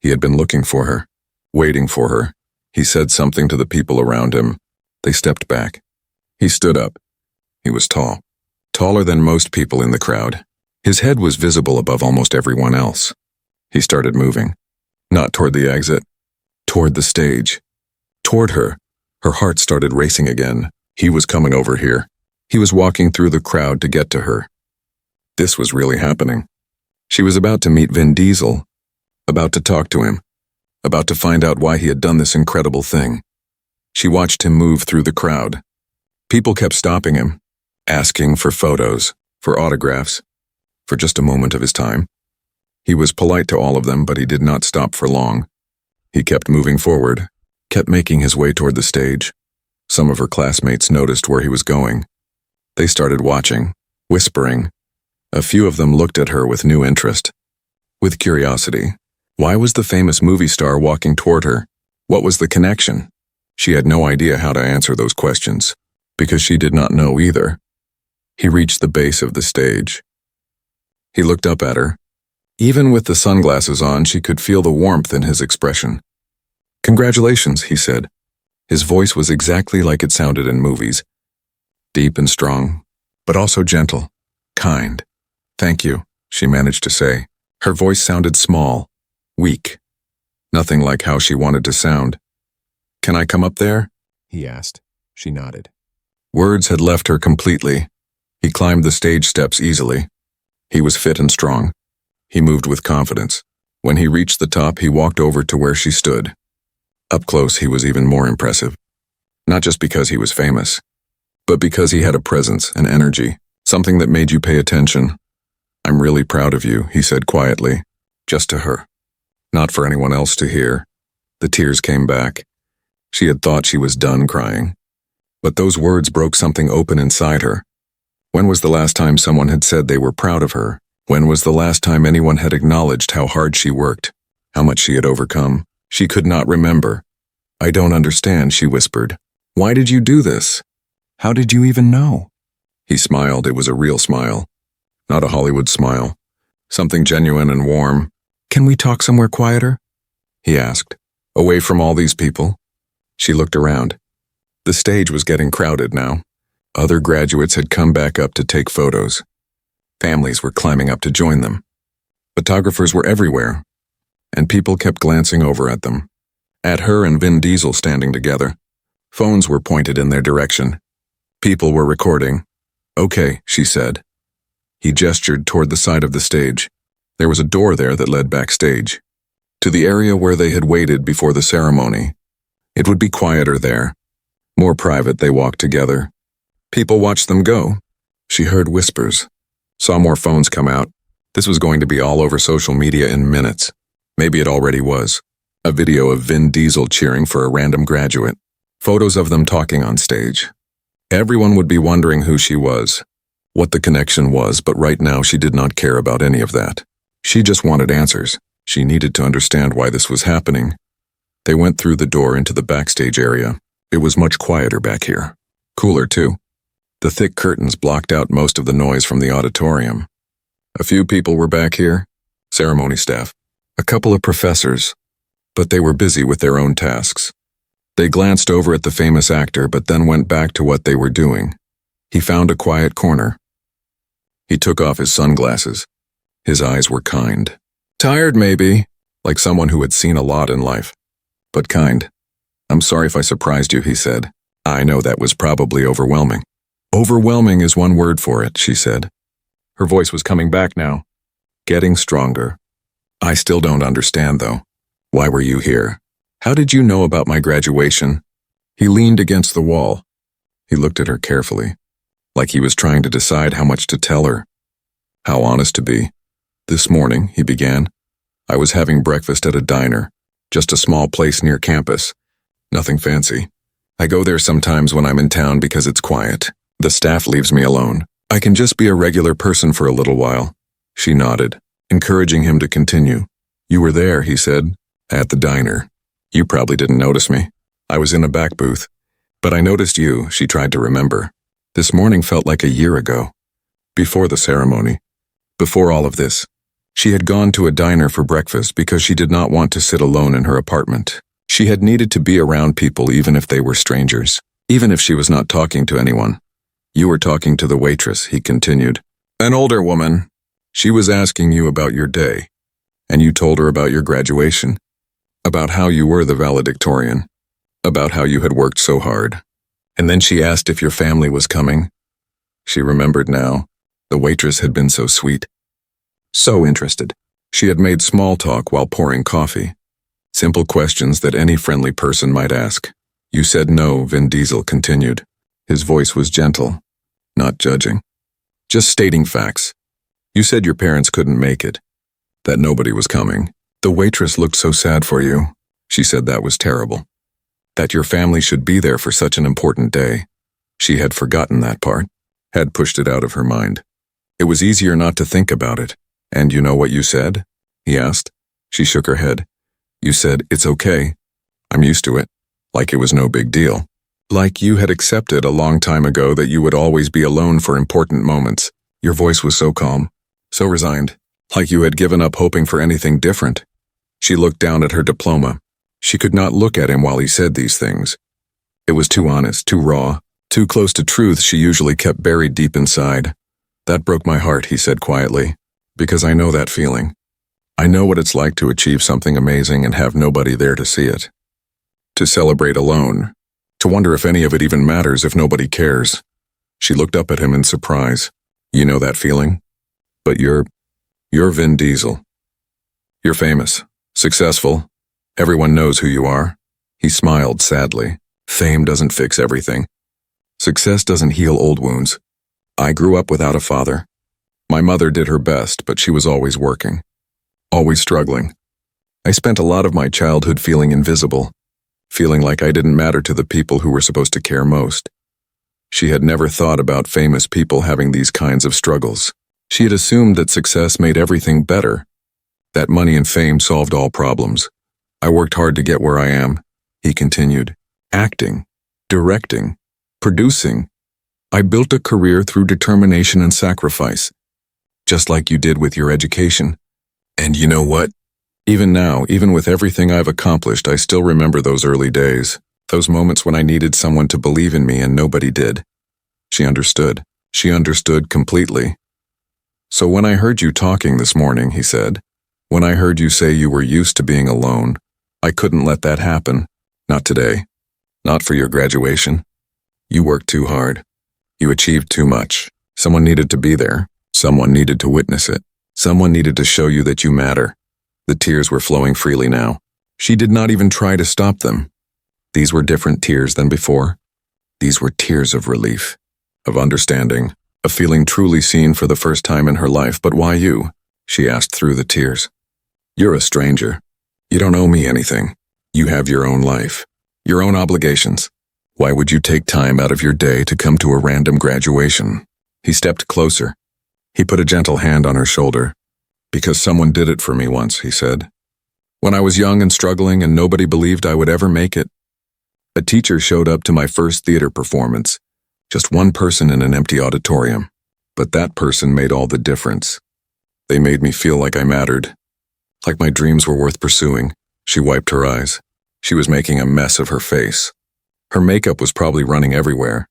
S1: He had been looking for her, waiting for her. He said something to the people around him. They stepped back. He stood up. He was tall, taller than most people in the crowd. His head was visible above almost everyone else. He started moving, not toward the exit, toward the stage, toward her. Her heart started racing again. He was coming over here. He was walking through the crowd to get to her. This was really happening. She was about to meet Vin Diesel, about to talk to him, about to find out why he had done this incredible thing. She watched him move through the crowd. People kept stopping him, asking for photos, for autographs, for just a moment of his time. He was polite to all of them, but he did not stop for long. He kept moving forward, kept making his way toward the stage. Some of her classmates noticed where he was going. They started watching, whispering. A few of them looked at her with new interest, with curiosity. Why was the famous movie star walking toward her? What was the connection? She had no idea how to answer those questions, because she did not know either. He reached the base of the stage. He looked up at her. Even with the sunglasses on, she could feel the warmth in his expression. "Congratulations," he said. His voice was exactly like it sounded in movies. Deep and strong, but also gentle, kind. "Thank you," she managed to say. Her voice sounded small, weak, nothing like how she wanted to sound. "Can I come up there?" he asked. She nodded. Words had left her completely. He climbed the stage steps easily. He was fit and strong. He moved with confidence. When he reached the top, he walked over to where she stood. Up close, he was even more impressive. Not just because he was famous, but because he had a presence, an energy, something that made you pay attention. "I'm really proud of you," he said quietly, just to her, not for anyone else to hear. The tears came back. She had thought she was done crying, but those words broke something open inside her. When was the last time someone had said they were proud of her? When was the last time anyone had acknowledged how hard she worked, how much she had overcome? She could not remember. "I don't understand," she whispered. "Why did you do this? How did you even know?" He smiled. It was a real smile, not a Hollywood smile. Something genuine and warm. "Can we talk somewhere quieter?" he asked, away from all these people. She looked around. The stage was getting crowded now. Other graduates had come back up to take photos. Families were climbing up to join them. Photographers were everywhere, and people kept glancing over at them, at her and Vin Diesel standing together. Phones were pointed in their direction. People were recording. "Okay," she said. He gestured toward the side of the stage. There was a door there that led backstage, to the area where they had waited before the ceremony. It would be quieter there. More private. They walked together. People watched them go. She heard whispers, saw more phones come out. This was going to be all over social media in minutes. Maybe it already was. A video of Vin Diesel cheering for a random graduate. Photos of them talking on stage. Everyone would be wondering who she was, what the connection was, but right now she did not care about any of that. She just wanted answers. She needed to understand why this was happening. They went through the door into the backstage area. It was much quieter back here. Cooler, too. The thick curtains blocked out most of the noise from the auditorium. A few people were back here, ceremony staff, a couple of professors, but they were busy with their own tasks. They glanced over at the famous actor, but then went back to what they were doing. He found a quiet corner. He took off his sunglasses. His eyes were kind. "Tired, maybe," like someone who had seen a lot in life, but kind. "I'm sorry if I surprised you," he said. "I know that was probably overwhelming." "Overwhelming is one word for it," she said. Her voice was coming back now, getting stronger. "I still don't understand, though. Why were you here? How did you know about my graduation?" He leaned against the wall. He looked at her carefully, like he was trying to decide how much to tell her, how honest to be. "This morning," he began, "I was having breakfast at a diner, just a small place near campus. Nothing fancy. I go there sometimes when I'm in town because it's quiet. The staff leaves me alone. I can just be a regular person for a little while." She nodded. encouraging him to continue. "You were there," he said, "at the diner. You probably didn't notice me. I was in a back booth. But I noticed you," she tried to remember. This morning felt like a year ago. Before the ceremony. Before all of this. She had gone to a diner for breakfast because she did not want to sit alone in her apartment. She had needed to be around people even if they were strangers. Even if she was not talking to anyone. "You were talking to the waitress," he continued. "An older woman. She was asking you about your day. And you told her about your graduation. About how you were the valedictorian. About how you had worked so hard. And then she asked if your family was coming." She remembered now. The waitress had been so sweet. So interested. She had made small talk while pouring coffee. Simple questions that any friendly person might ask. "You said no," Vin Diesel continued. His voice was gentle, not judging. Just stating facts. "You said your parents couldn't make it. That nobody was coming. The waitress looked so sad for you. She said that was terrible. That your family should be there for such an important day." She had forgotten that part. Had pushed it out of her mind. It was easier not to think about it. "And you know what you said?" he asked. She shook her head. "You said, 'It's okay. I'm used to it.' Like it was no big deal. Like you had accepted a long time ago that you would always be alone for important moments." Your voice was so calm, so resigned, like you had given up hoping for anything different. She looked down at her diploma. She could not look at him while he said these things. It was too honest, too raw, too close to truth she usually kept buried deep inside. "That broke my heart," he said quietly, "because I know that feeling. I know what it's like to achieve something amazing and have nobody there to see it. To celebrate alone. To wonder if any of it even matters if nobody cares." She looked up at him in surprise. "You know that feeling? But you're Vin Diesel. You're famous, successful. Everyone knows who you are." He smiled sadly. "Fame doesn't fix everything. Success doesn't heal old wounds. I grew up without a father. My mother did her best, but she was always working. Always struggling. I spent a lot of my childhood feeling invisible. Feeling like I didn't matter to the people who were supposed to care most." She had never thought about famous people having these kinds of struggles. She had assumed that success made everything better. That money and fame solved all problems. "I worked hard to get where I am," he continued. "Acting, directing, producing. I built a career through determination and sacrifice. Just like you did with your education. And you know what? Even now, even with everything I've accomplished, I still remember those early days. Those moments when I needed someone to believe in me and nobody did." She understood. She understood completely. "So when I heard you talking this morning," he said, "when I heard you say you were used to being alone, I couldn't let that happen. Not today. Not for your graduation. You worked too hard. You achieved too much. Someone needed to be there. Someone needed to witness it. Someone needed to show you that you matter." The tears were flowing freely now. She did not even try to stop them. These were different tears than before. These were tears of relief, of understanding, of feeling truly seen for the first time in her life. "But why you?" she asked through the tears. "You're a stranger. You don't owe me anything. You have your own life, your own obligations. Why would you take time out of your day to come to a random graduation?" He stepped closer. He put a gentle hand on her shoulder. "Because someone did it for me once," he said. "When I was young and struggling and nobody believed I would ever make it. A teacher showed up to my first theater performance. Just one person in an empty auditorium. But that person made all the difference. They made me feel like I mattered. Like my dreams were worth pursuing." She wiped her eyes. She was making a mess of her face. Her makeup was probably running everywhere.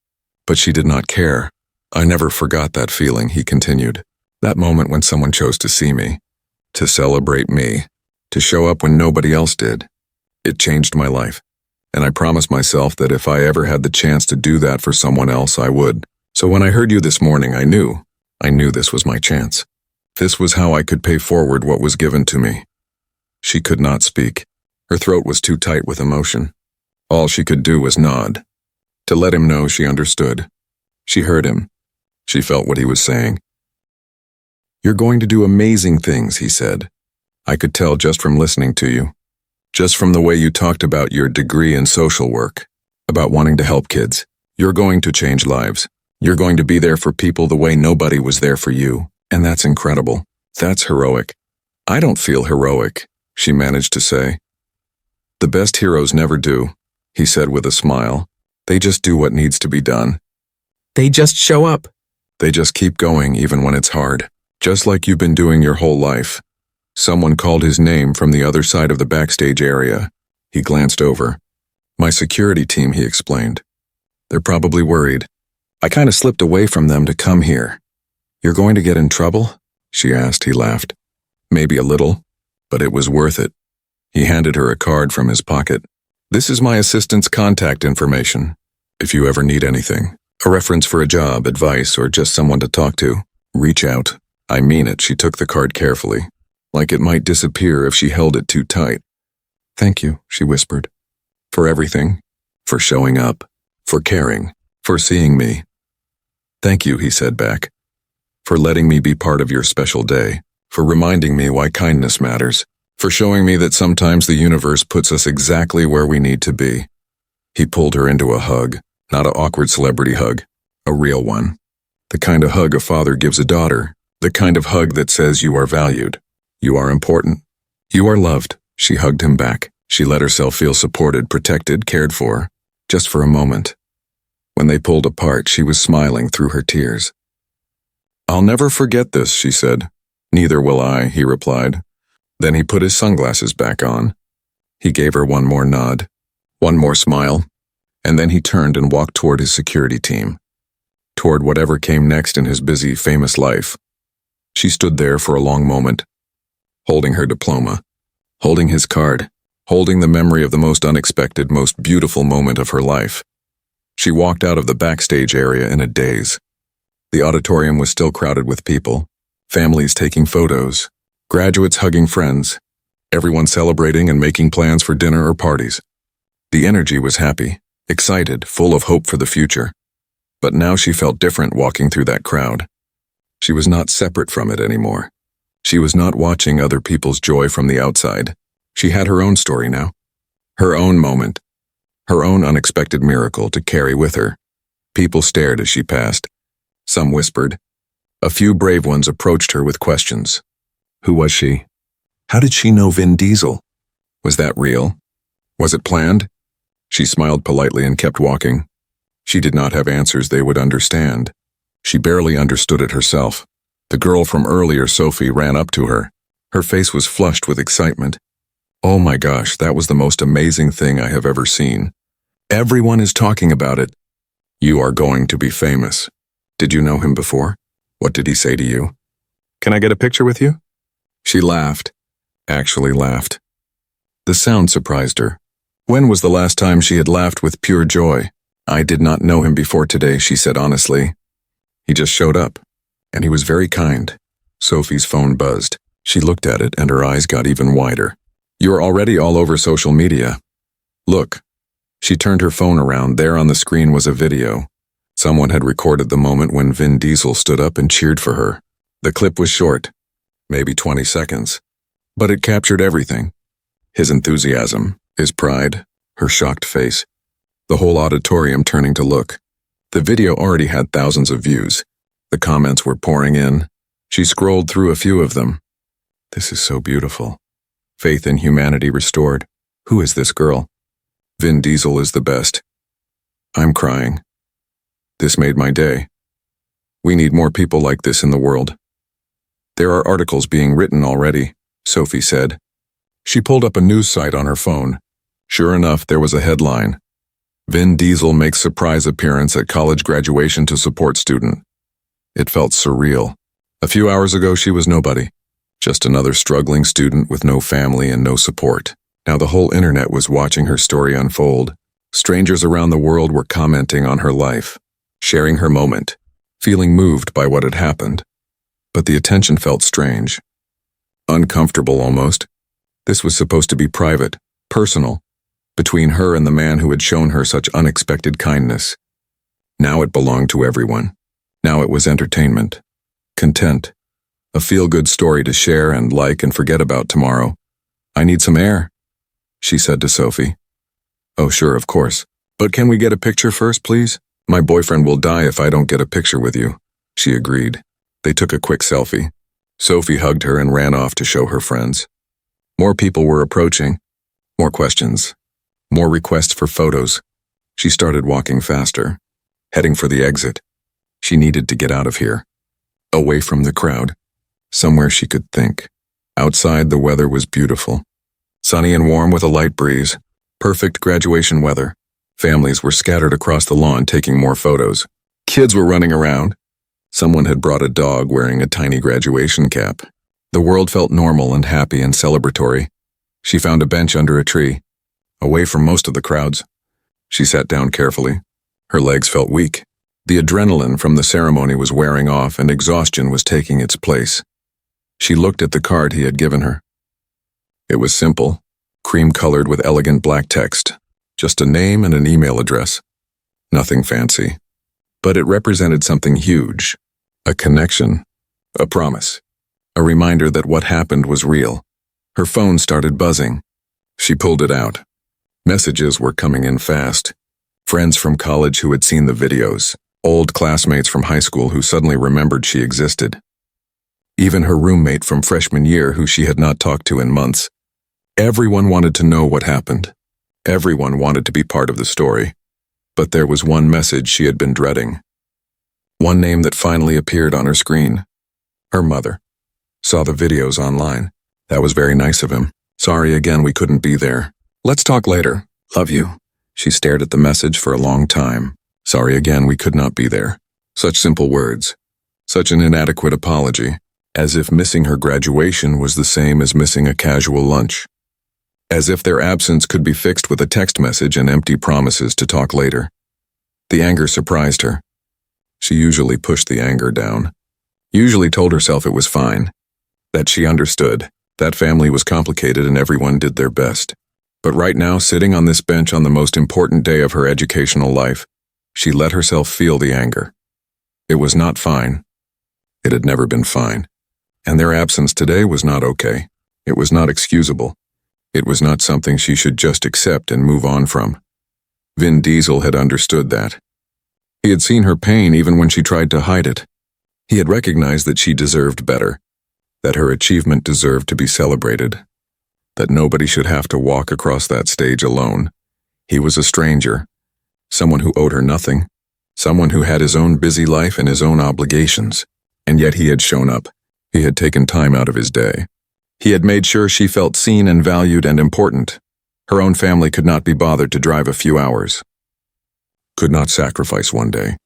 S1: But she did not care. "I never forgot that feeling," he continued. "That moment when someone chose to see me. To celebrate me. To show up when nobody else did. It changed my life. And I promised myself that if I ever had the chance to do that for someone else, I would. So when I heard you this morning, I knew this was my chance. This was how I could pay forward what was given to me." She could not speak. Her throat was too tight with emotion. All she could do was nod. To let him know she understood. She heard him. She felt what he was saying. "You're going to do amazing things," he said. "I could tell just from listening to you. Just from the way you talked about your degree in social work. About wanting to help kids. You're going to change lives. You're going to be there for people the way nobody was there for you. And that's incredible. That's heroic. I don't feel heroic, she managed to say. The best heroes never do, he said with a smile. They just do what needs to be done.
S2: They just show up.
S1: They just keep going even when it's hard, just like you've been doing your whole life. Someone called his name from the other side of the backstage area. He glanced over. My security team, he explained. They're probably worried. I kind of slipped away from them to come here. You're going to get in trouble? She asked. He laughed. Maybe a little, but it was worth it. He handed her a card from his pocket. This is my assistant's contact information. If you ever need anything, a reference for a job, advice, or just someone to talk to, reach out. I mean it. She took the card carefully, like it might disappear if she held it too tight. Thank you, she whispered. For everything. For showing up. For caring. For seeing me. Thank you, he said back. For letting me be part of your special day. For reminding me why kindness matters. For showing me that sometimes the universe puts us exactly where we need to be. He pulled her into a hug, not an awkward celebrity hug, a real one. The kind of hug a father gives a daughter, the kind of hug that says you are valued, you are important, you are loved. She hugged him back. She let herself feel supported, protected, cared for, just for a moment. When they pulled apart, she was smiling through her tears. I'll never forget this, she said. Neither will I, he replied. Then he put his sunglasses back on. He gave her one more nod, one more smile, and then he turned and walked toward his security team, toward whatever came next in his busy, famous life. She stood there for a long moment, holding her diploma, holding his card, holding the memory of the most unexpected, most beautiful moment of her life. She walked out of the backstage area in a daze. The auditorium was still crowded with people, families taking photos, graduates hugging friends, everyone celebrating and making plans for dinner or parties. The energy was happy, excited, full of hope for the future. But now she felt different walking through that crowd. She was not separate from it anymore. She was not watching other people's joy from the outside. She had her own story now. Her own moment. Her own unexpected miracle to carry with her. People stared as she passed. Some whispered. A few brave ones approached her with questions. Who was she? How did she know Vin Diesel? Was that real? Was it planned? She smiled politely and kept walking. She did not have answers they would understand. She barely understood it herself. The girl from earlier, Sophie, ran up to her. Her face was flushed with excitement. Oh my gosh, that was the most amazing thing I have ever seen. Everyone is talking about it. You are going to be famous. Did you know him before? What did he say to you? Can I get a picture with you? She laughed. Actually laughed. The sound surprised her. When was the last time she had laughed with pure joy? I did not know him before today, she said honestly. He just showed up, and he was very kind. Sophie's phone buzzed. She looked at it, and her eyes got even wider. You're already all over social media. Look. She turned her phone around. There on the screen was a video. Someone had recorded the moment when Vin Diesel stood up and cheered for her. The clip was short, maybe 20 seconds, but it captured everything. His enthusiasm, his pride, her shocked face, the whole auditorium turning to look. The video already had thousands of views. The comments were pouring in. She scrolled through a few of them. This is so beautiful. Faith in humanity restored. Who is this girl? Vin Diesel is the best. I'm crying. This made my day. We need more people like this in the world. There are articles being written already, Sophie said. She pulled up a news site on her phone. Sure enough, there was a headline. Vin Diesel makes surprise appearance at college graduation to support student. It felt surreal. A few hours ago, she was nobody. Just another struggling student with no family and no support. Now the whole internet was watching her story unfold. Strangers around the world were commenting on her life, sharing her moment, feeling moved by what had happened. But the attention felt strange. Uncomfortable almost. This was supposed to be private, personal, between her and the man who had shown her such unexpected kindness. Now it belonged to everyone. Now it was entertainment, content, a feel-good story to share and like and forget about tomorrow. I need some air, she said to Sophie. Oh, sure, of course. But can we get a picture first, please? My boyfriend will die if I don't get a picture with you, she agreed. They took a quick selfie. Sophie hugged her and ran off to show her friends. More people were approaching. More questions. More requests for photos. She started walking faster, heading for the exit. She needed to get out of here. Away from the crowd. Somewhere she could think. Outside, the weather was beautiful. Sunny and warm with a light breeze. Perfect graduation weather. Families were scattered across the lawn taking more photos. Kids were running around. Someone had brought a dog wearing a tiny graduation cap. The world felt normal and happy and celebratory. She found a bench under a tree, away from most of the crowds. She sat down carefully. Her legs felt weak. The adrenaline from the ceremony was wearing off and exhaustion was taking its place. She looked at the card he had given her. It was simple, cream-colored with elegant black text. Just a name and an email address. Nothing fancy. But it represented something huge. A connection. A promise. A reminder that what happened was real. Her phone started buzzing. She pulled it out. Messages were coming in fast. Friends from college who had seen the videos. Old classmates from high school who suddenly remembered she existed. Even her roommate from freshman year who she had not talked to in months. Everyone wanted to know what happened. Everyone wanted to be part of the story. But there was one message she had been dreading. One name that finally appeared on her screen. Her mother. Saw the videos online. That was very nice of him. Sorry again we couldn't be there. Let's talk later. Love you. She stared at the message for a long time. Sorry again we could not be there. Such simple words. Such an inadequate apology. As if missing her graduation was the same as missing a casual lunch. As if their absence could be fixed with a text message and empty promises to talk later. The anger surprised her. She usually pushed the anger down. Usually told herself it was fine. That she understood. That family was complicated and everyone did their best. But right now, sitting on this bench on the most important day of her educational life, she let herself feel the anger. It was not fine. It had never been fine. And their absence today was not okay. It was not excusable. It was not something she should just accept and move on from. Vin Diesel had understood that. He had seen her pain even when she tried to hide it. He had recognized that she deserved better, that her achievement deserved to be celebrated, that nobody should have to walk across that stage alone. He was a stranger, someone who owed her nothing, someone who had his own busy life and his own obligations, and yet he had shown up. He had taken time out of his day. He had made sure she felt seen and valued and important. Her own family could not be bothered to drive a few hours. Could not sacrifice one day.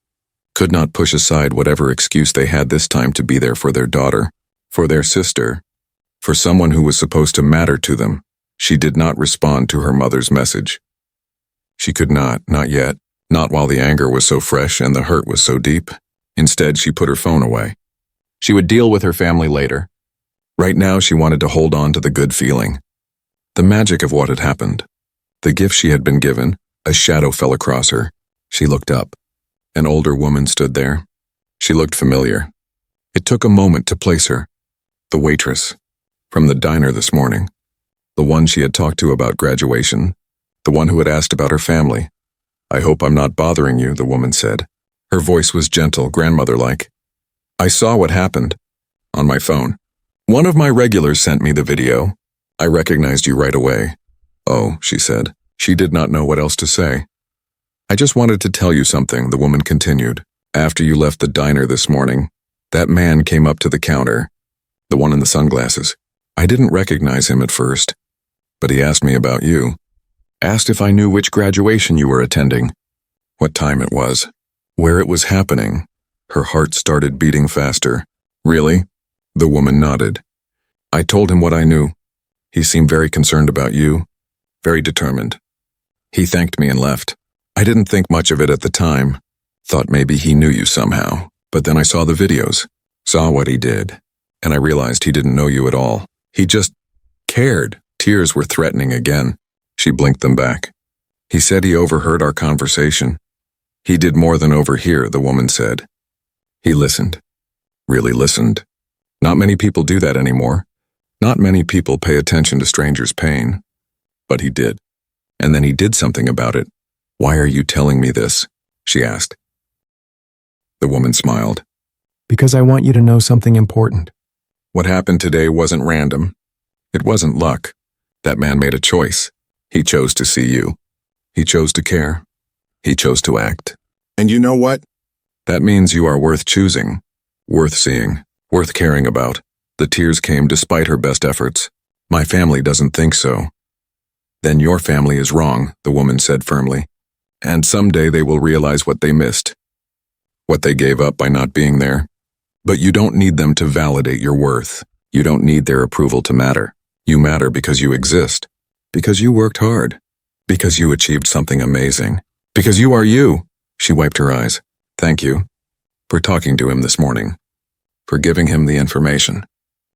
S1: Could not push aside whatever excuse they had this time to be there for their daughter, for their sister, for someone who was supposed to matter to them. She did not respond to her mother's message. She could not yet, not while the anger was so fresh and the hurt was so deep. Instead, she put her phone away. She would deal with her family later. Right now, she wanted to hold on to the good feeling. The magic of what had happened. The gift she had been given. A shadow fell across her. She looked up. An older woman stood there. She looked familiar. It took a moment to place her. The waitress. From the diner this morning. The one she had talked to about graduation. The one who had asked about her family. I hope I'm not bothering you, the woman said. Her voice was gentle, grandmother-like. I saw what happened. On my phone. One of my regulars sent me the video. I recognized you right away. Oh, she said. She did not know what else to say. I just wanted to tell you something, the woman continued. After you left the diner this morning, that man came up to the counter. The one in the sunglasses. I didn't recognize him at first, but he asked me about you. Asked if I knew which graduation you were attending, what time it was, where it was happening. Her heart started beating faster. Really? The woman nodded. I told him what I knew. He seemed very concerned about you, very determined. He thanked me and left. I didn't think much of it at the time. Thought maybe he knew you somehow. But then I saw the videos, saw what he did, and I realized he didn't know you at all. He just cared. Tears were threatening again. She blinked them back. He said he overheard our conversation. He did more than overhear, the woman said. He listened. Really listened. Not many people do that anymore. Not many people pay attention to strangers' pain. But he did. And then he did something about it. Why are you telling me this? She asked. The woman smiled.
S2: Because I want you to know something important.
S1: What happened today wasn't random. It wasn't luck. That man made a choice. He chose to see you. He chose to care. He chose to act. And you know what? That means you are worth choosing, worth seeing, worth caring about. The tears came despite her best efforts. My family doesn't think so. Then your family is wrong, the woman said firmly. And someday they will realize what they missed, what they gave up by not being there. But you don't need them to validate your worth. You don't need their approval to matter. You matter because you exist, because you worked hard, because you achieved something amazing, because you are you. She wiped her eyes. Thank you for talking to him this morning, for giving him the information,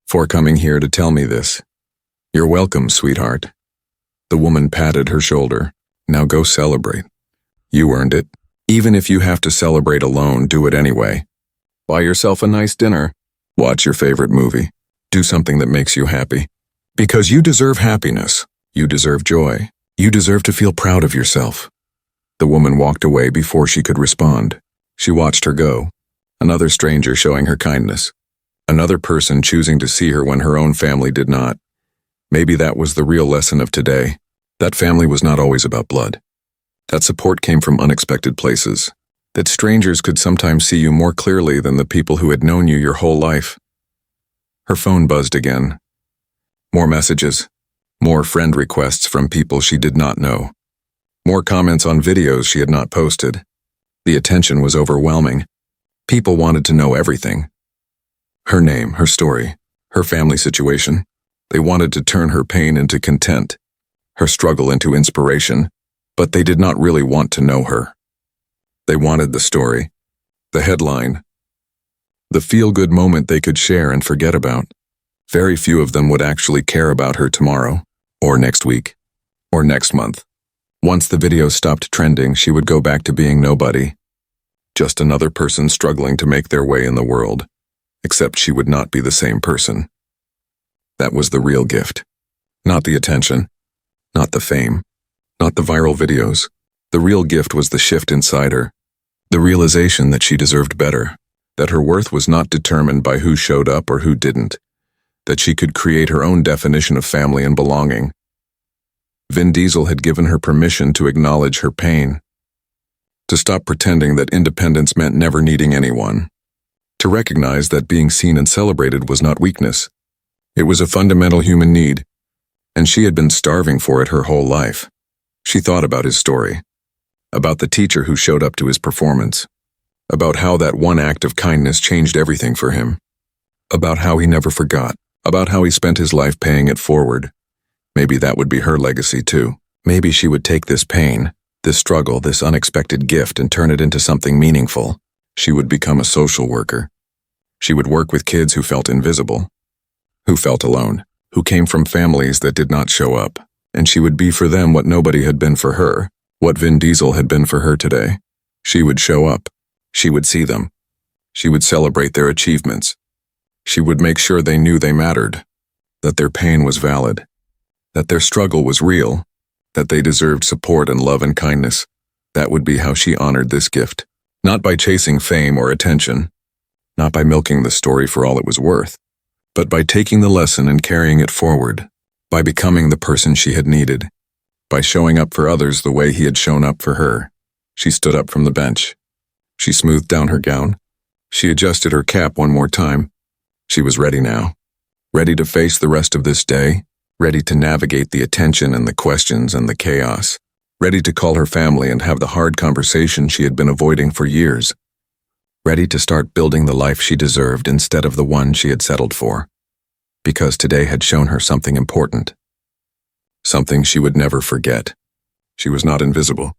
S1: for coming here to tell me this. You're welcome, sweetheart. The woman patted her shoulder. Now go celebrate. You earned it. Even if you have to celebrate alone, do it anyway. Buy yourself a nice dinner. Watch your favorite movie. Do something that makes you happy. Because you deserve happiness. You deserve joy. You deserve to feel proud of yourself. The woman walked away before she could respond. She watched her go. Another stranger showing her kindness. Another person choosing to see her when her own family did not. Maybe that was the real lesson of today. That family was not always about blood. That support came from unexpected places. That strangers could sometimes see you more clearly than the people who had known you your whole life. Her phone buzzed again. More messages. More friend requests from people she did not know. More comments on videos she had not posted. The attention was overwhelming. People wanted to know everything. Her name, her story, her family situation. They wanted to turn her pain into content, her struggle into inspiration, but they did not really want to know her. They wanted the story, the headline, the feel-good moment they could share and forget about. Very few of them would actually care about her tomorrow, or next week, or next month. Once the video stopped trending, she would go back to being nobody. Just another person struggling to make their way in the world, except she would not be the same person. That was the real gift. Not the attention, not the fame, not the viral videos. The real gift was the shift inside her, the realization that she deserved better, that her worth was not determined by who showed up or who didn't, that she could create her own definition of family and belonging. Vin Diesel had given her permission to acknowledge her pain, to stop pretending that independence meant never needing anyone, to recognize that being seen and celebrated was not weakness. It was a fundamental human need, and she had been starving for it her whole life. She thought about his story, about the teacher who showed up to his performance, about how that one act of kindness changed everything for him, about how he never forgot, about how he spent his life paying it forward. Maybe that would be her legacy too. Maybe she would take this pain, this struggle, this unexpected gift and turn it into something meaningful. She would become a social worker. She would work with kids who felt invisible, who felt alone, who came from families that did not show up, and she would be for them what nobody had been for her, what Vin Diesel had been for her today. She would show up. She would see them. She would celebrate their achievements. She would make sure they knew they mattered, that their pain was valid, that their struggle was real, that they deserved support and love and kindness. That would be how she honored this gift, not by chasing fame or attention, not by milking the story for all it was worth, but by taking the lesson and carrying it forward, by becoming the person she had needed, by showing up for others the way he had shown up for her. She stood up from the bench. She smoothed down her gown. She adjusted her cap one more time. She was ready now, ready to face the rest of this day, ready to navigate the attention and the questions and the chaos, ready to call her family and have the hard conversation she had been avoiding for years, ready to start building the life she deserved instead of the one she had settled for, because today had shown her something important, something she would never forget. She was not invisible.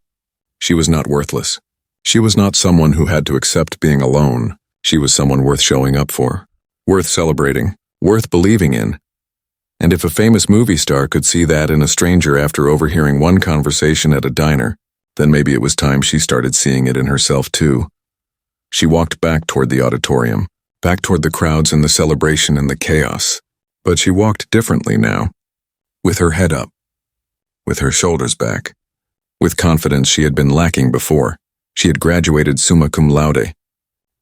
S1: She was not worthless. She was not someone who had to accept being alone. She was someone worth showing up for, worth celebrating, worth believing in. And if a famous movie star could see that in a stranger after overhearing one conversation at a diner, then maybe it was time she started seeing it in herself too. She walked back toward the auditorium, back toward the crowds and the celebration and the chaos. But she walked differently now, with her head up, with her shoulders back, with confidence she had been lacking before. She had graduated summa cum laude.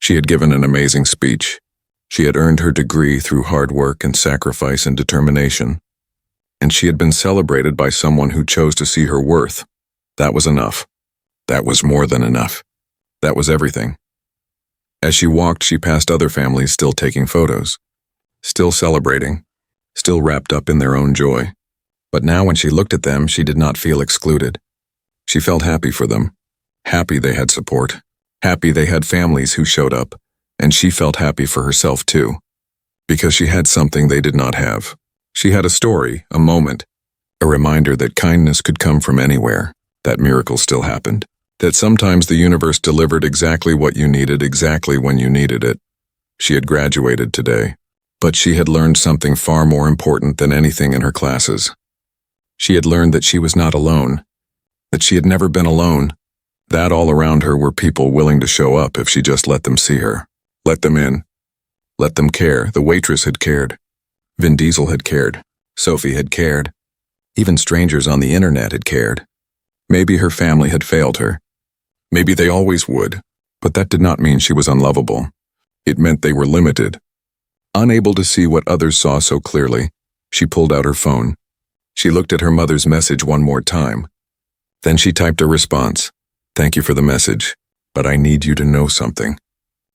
S1: She had given an amazing speech. She had earned her degree through hard work and sacrifice and determination. And she had been celebrated by someone who chose to see her worth. That was enough. That was more than enough. That was everything. As she walked, she passed other families still taking photos, still celebrating, still wrapped up in their own joy. But now when she looked at them, she did not feel excluded. She felt happy for them, happy they had support, happy they had families who showed up, and she felt happy for herself too, because she had something they did not have. She had a story, a moment, a reminder that kindness could come from anywhere, that miracles still happened, that sometimes the universe delivered exactly what you needed exactly when you needed it. She had graduated today, but she had learned something far more important than anything in her classes. She had learned that she was not alone, that she had never been alone, that all around her were people willing to show up if she just let them see her, let them in, let them care. The waitress had cared. Vin Diesel had cared. Sophie had cared. Even strangers on the internet had cared. Maybe her family had failed her. Maybe they always would, but that did not mean she was unlovable. It meant they were limited. Unable to see what others saw so clearly, she pulled out her phone. She looked at her mother's message one more time. Then she typed a response. "Thank you for the message, but I need you to know something.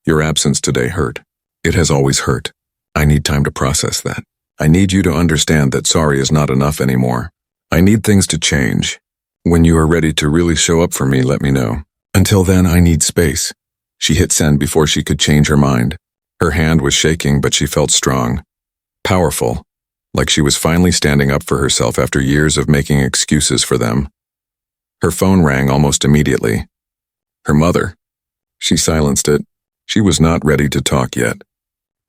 S1: Your absence today hurt. It has always hurt. I need time to process that. I need you to understand that sorry is not enough anymore. I need things to change. When you are ready to really show up for me, let me know. Until then, I need space." She hit send before she could change her mind. Her hand was shaking, but she felt strong, powerful, like she was finally standing up for herself after years of making excuses for them. Her phone rang almost immediately. Her mother. She silenced it. She was not ready to talk yet.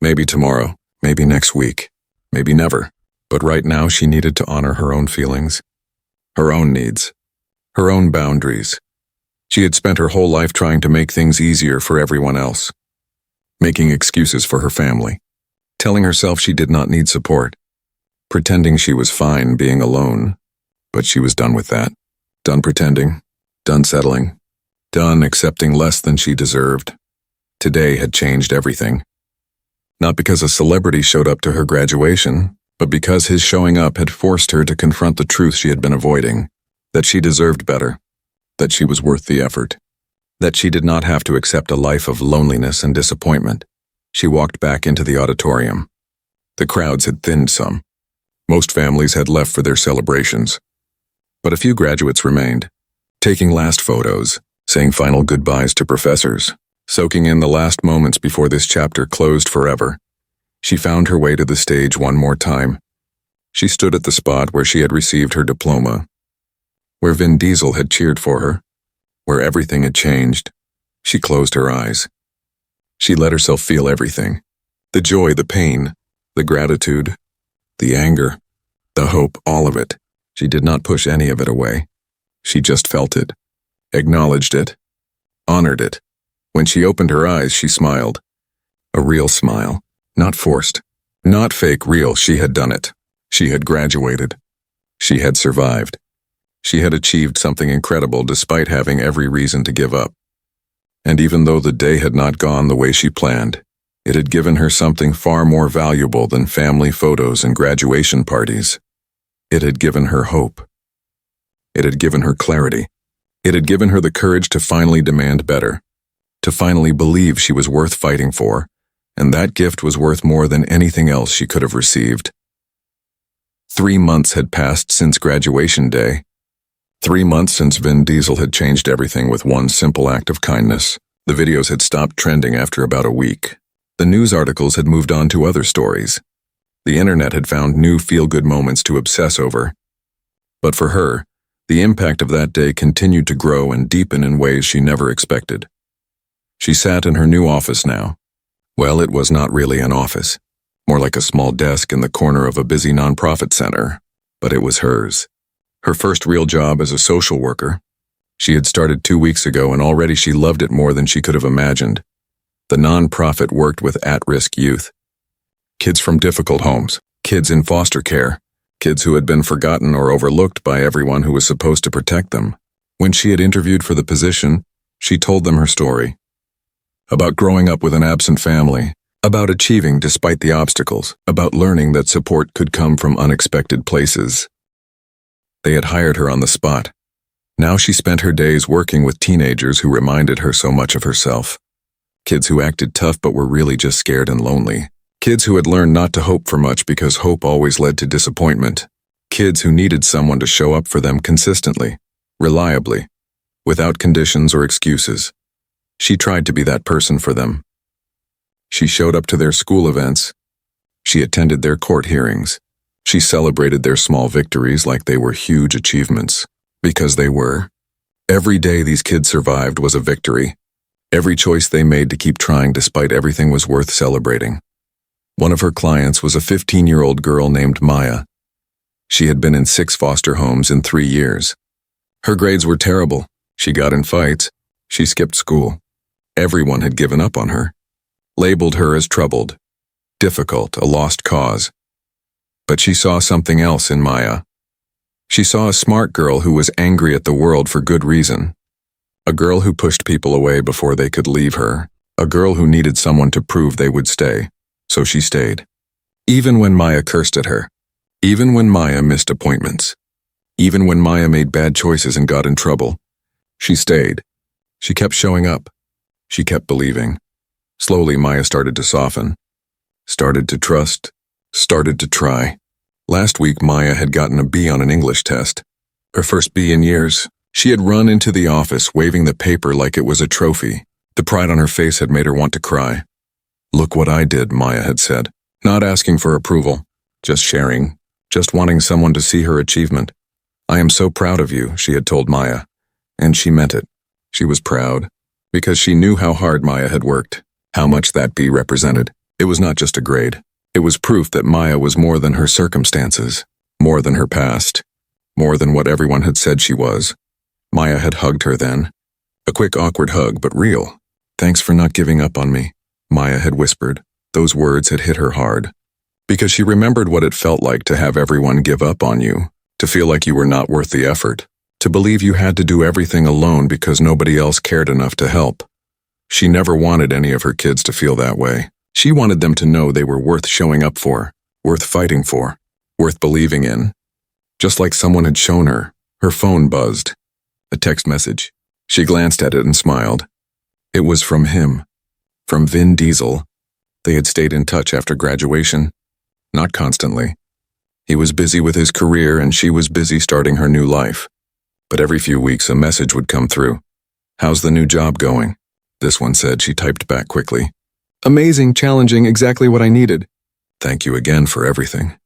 S1: Maybe tomorrow, maybe next week, maybe never. But right now she needed to honor her own feelings, her own needs, her own boundaries. She had spent her whole life trying to make things easier for everyone else, making excuses for her family, telling herself she did not need support, pretending she was fine being alone. But she was done with that. Done pretending, done settling, done accepting less than she deserved. Today had changed everything. Not because a celebrity showed up to her graduation, but because his showing up had forced her to confront the truth she had been avoiding, that she deserved better, that she was worth the effort, that she did not have to accept a life of loneliness and disappointment. She walked back into the auditorium. The crowds had thinned some. Most families had left for their celebrations. But a few graduates remained, taking last photos, saying final goodbyes to professors, soaking in the last moments before this chapter closed forever. She found her way to the stage one more time. She stood at the spot where she had received her diploma, where Vin Diesel had cheered for her, where everything had changed. She closed her eyes. She let herself feel everything. The joy, the pain, the gratitude, the anger, the hope, all of it. She did not push any of it away. She just felt it, acknowledged it, honored it. When she opened her eyes, she smiled. A real smile, not forced, not fake, real. She had done it. She had graduated. She had survived. She had achieved something incredible despite having every reason to give up. And even though the day had not gone the way she planned, it had given her something far more valuable than family photos and graduation parties. It had given her hope. It had given her clarity. It had given her the courage to finally demand better, to finally believe she was worth fighting for, and that gift was worth more than anything else she could have received. 3 months had passed since graduation day. 3 months since Vin Diesel had changed everything with one simple act of kindness. The videos had stopped trending after about a week. The news articles had moved on to other stories. The internet had found new feel-good moments to obsess over. But for her, the impact of that day continued to grow and deepen in ways she never expected. She sat in her new office now. Well, it was not really an office, more like a small desk in the corner of a busy nonprofit center, but it was hers. Her first real job as a social worker. She had started 2 weeks ago and already she loved it more than she could have imagined. The nonprofit worked with at-risk youth. Kids from difficult homes, kids in foster care, kids who had been forgotten or overlooked by everyone who was supposed to protect them. When she had interviewed for the position, she told them her story. About growing up with an absent family, About achieving despite the obstacles, about learning that support could come from unexpected places. They had hired her on the spot. Now she spent her days working with teenagers who reminded her so much of herself. Kids who acted tough but were really just scared and lonely. Kids who had learned not to hope for much because hope always led to disappointment. Kids who needed someone to show up for them consistently, reliably, without conditions or excuses. She tried to be that person for them. She showed up to their school events. She attended their court hearings. She celebrated their small victories like they were huge achievements. Because they were. Every day these kids survived was a victory. Every choice they made to keep trying despite everything was worth celebrating. One of her clients was a 15-year-old girl named Maya. She had been in 6 foster homes in 3 years. Her grades were terrible. She got in fights. She skipped school. Everyone had given up on her, labeled her as troubled, difficult, a lost cause. But she saw something else in Maya. She saw a smart girl who was angry at the world for good reason. A girl who pushed people away before they could leave her. A girl who needed someone to prove they would stay. So she stayed. Even when Maya cursed at her. Even when Maya missed appointments. Even when Maya made bad choices and got in trouble. She stayed. She kept showing up. She kept believing. Slowly Maya started to soften. Started to trust. Started to try. Last week, Maya had gotten a B on an English test. Her first B in years. She had run into the office, waving the paper like it was a trophy. The pride on her face had made her want to cry. "Look what I did," Maya had said. Not asking for approval. Just sharing. Just wanting someone to see her achievement. "I am so proud of you," she had told Maya. And she meant it. She was proud. Because she knew how hard Maya had worked. How much that B represented. It was not just a grade. It was proof that Maya was more than her circumstances, more than her past, more than what everyone had said she was. Maya had hugged her then. A quick, awkward hug, but real. "Thanks for not giving up on me," Maya had whispered. Those words had hit her hard. Because she remembered what it felt like to have everyone give up on you, to feel like you were not worth the effort, to believe you had to do everything alone because nobody else cared enough to help. She never wanted any of her kids to feel that way. She wanted them to know they were worth showing up for, worth fighting for, worth believing in. Just like someone had shown her, her phone buzzed. A text message. She glanced at it and smiled. It was from him. From Vin Diesel. They had stayed in touch after graduation. Not constantly. He was busy with his career and she was busy starting her new life. But every few weeks a message would come through. "How's the new job going?" This one said. She typed back quickly. "Amazing, challenging, exactly what I needed." "Thank you again for everything."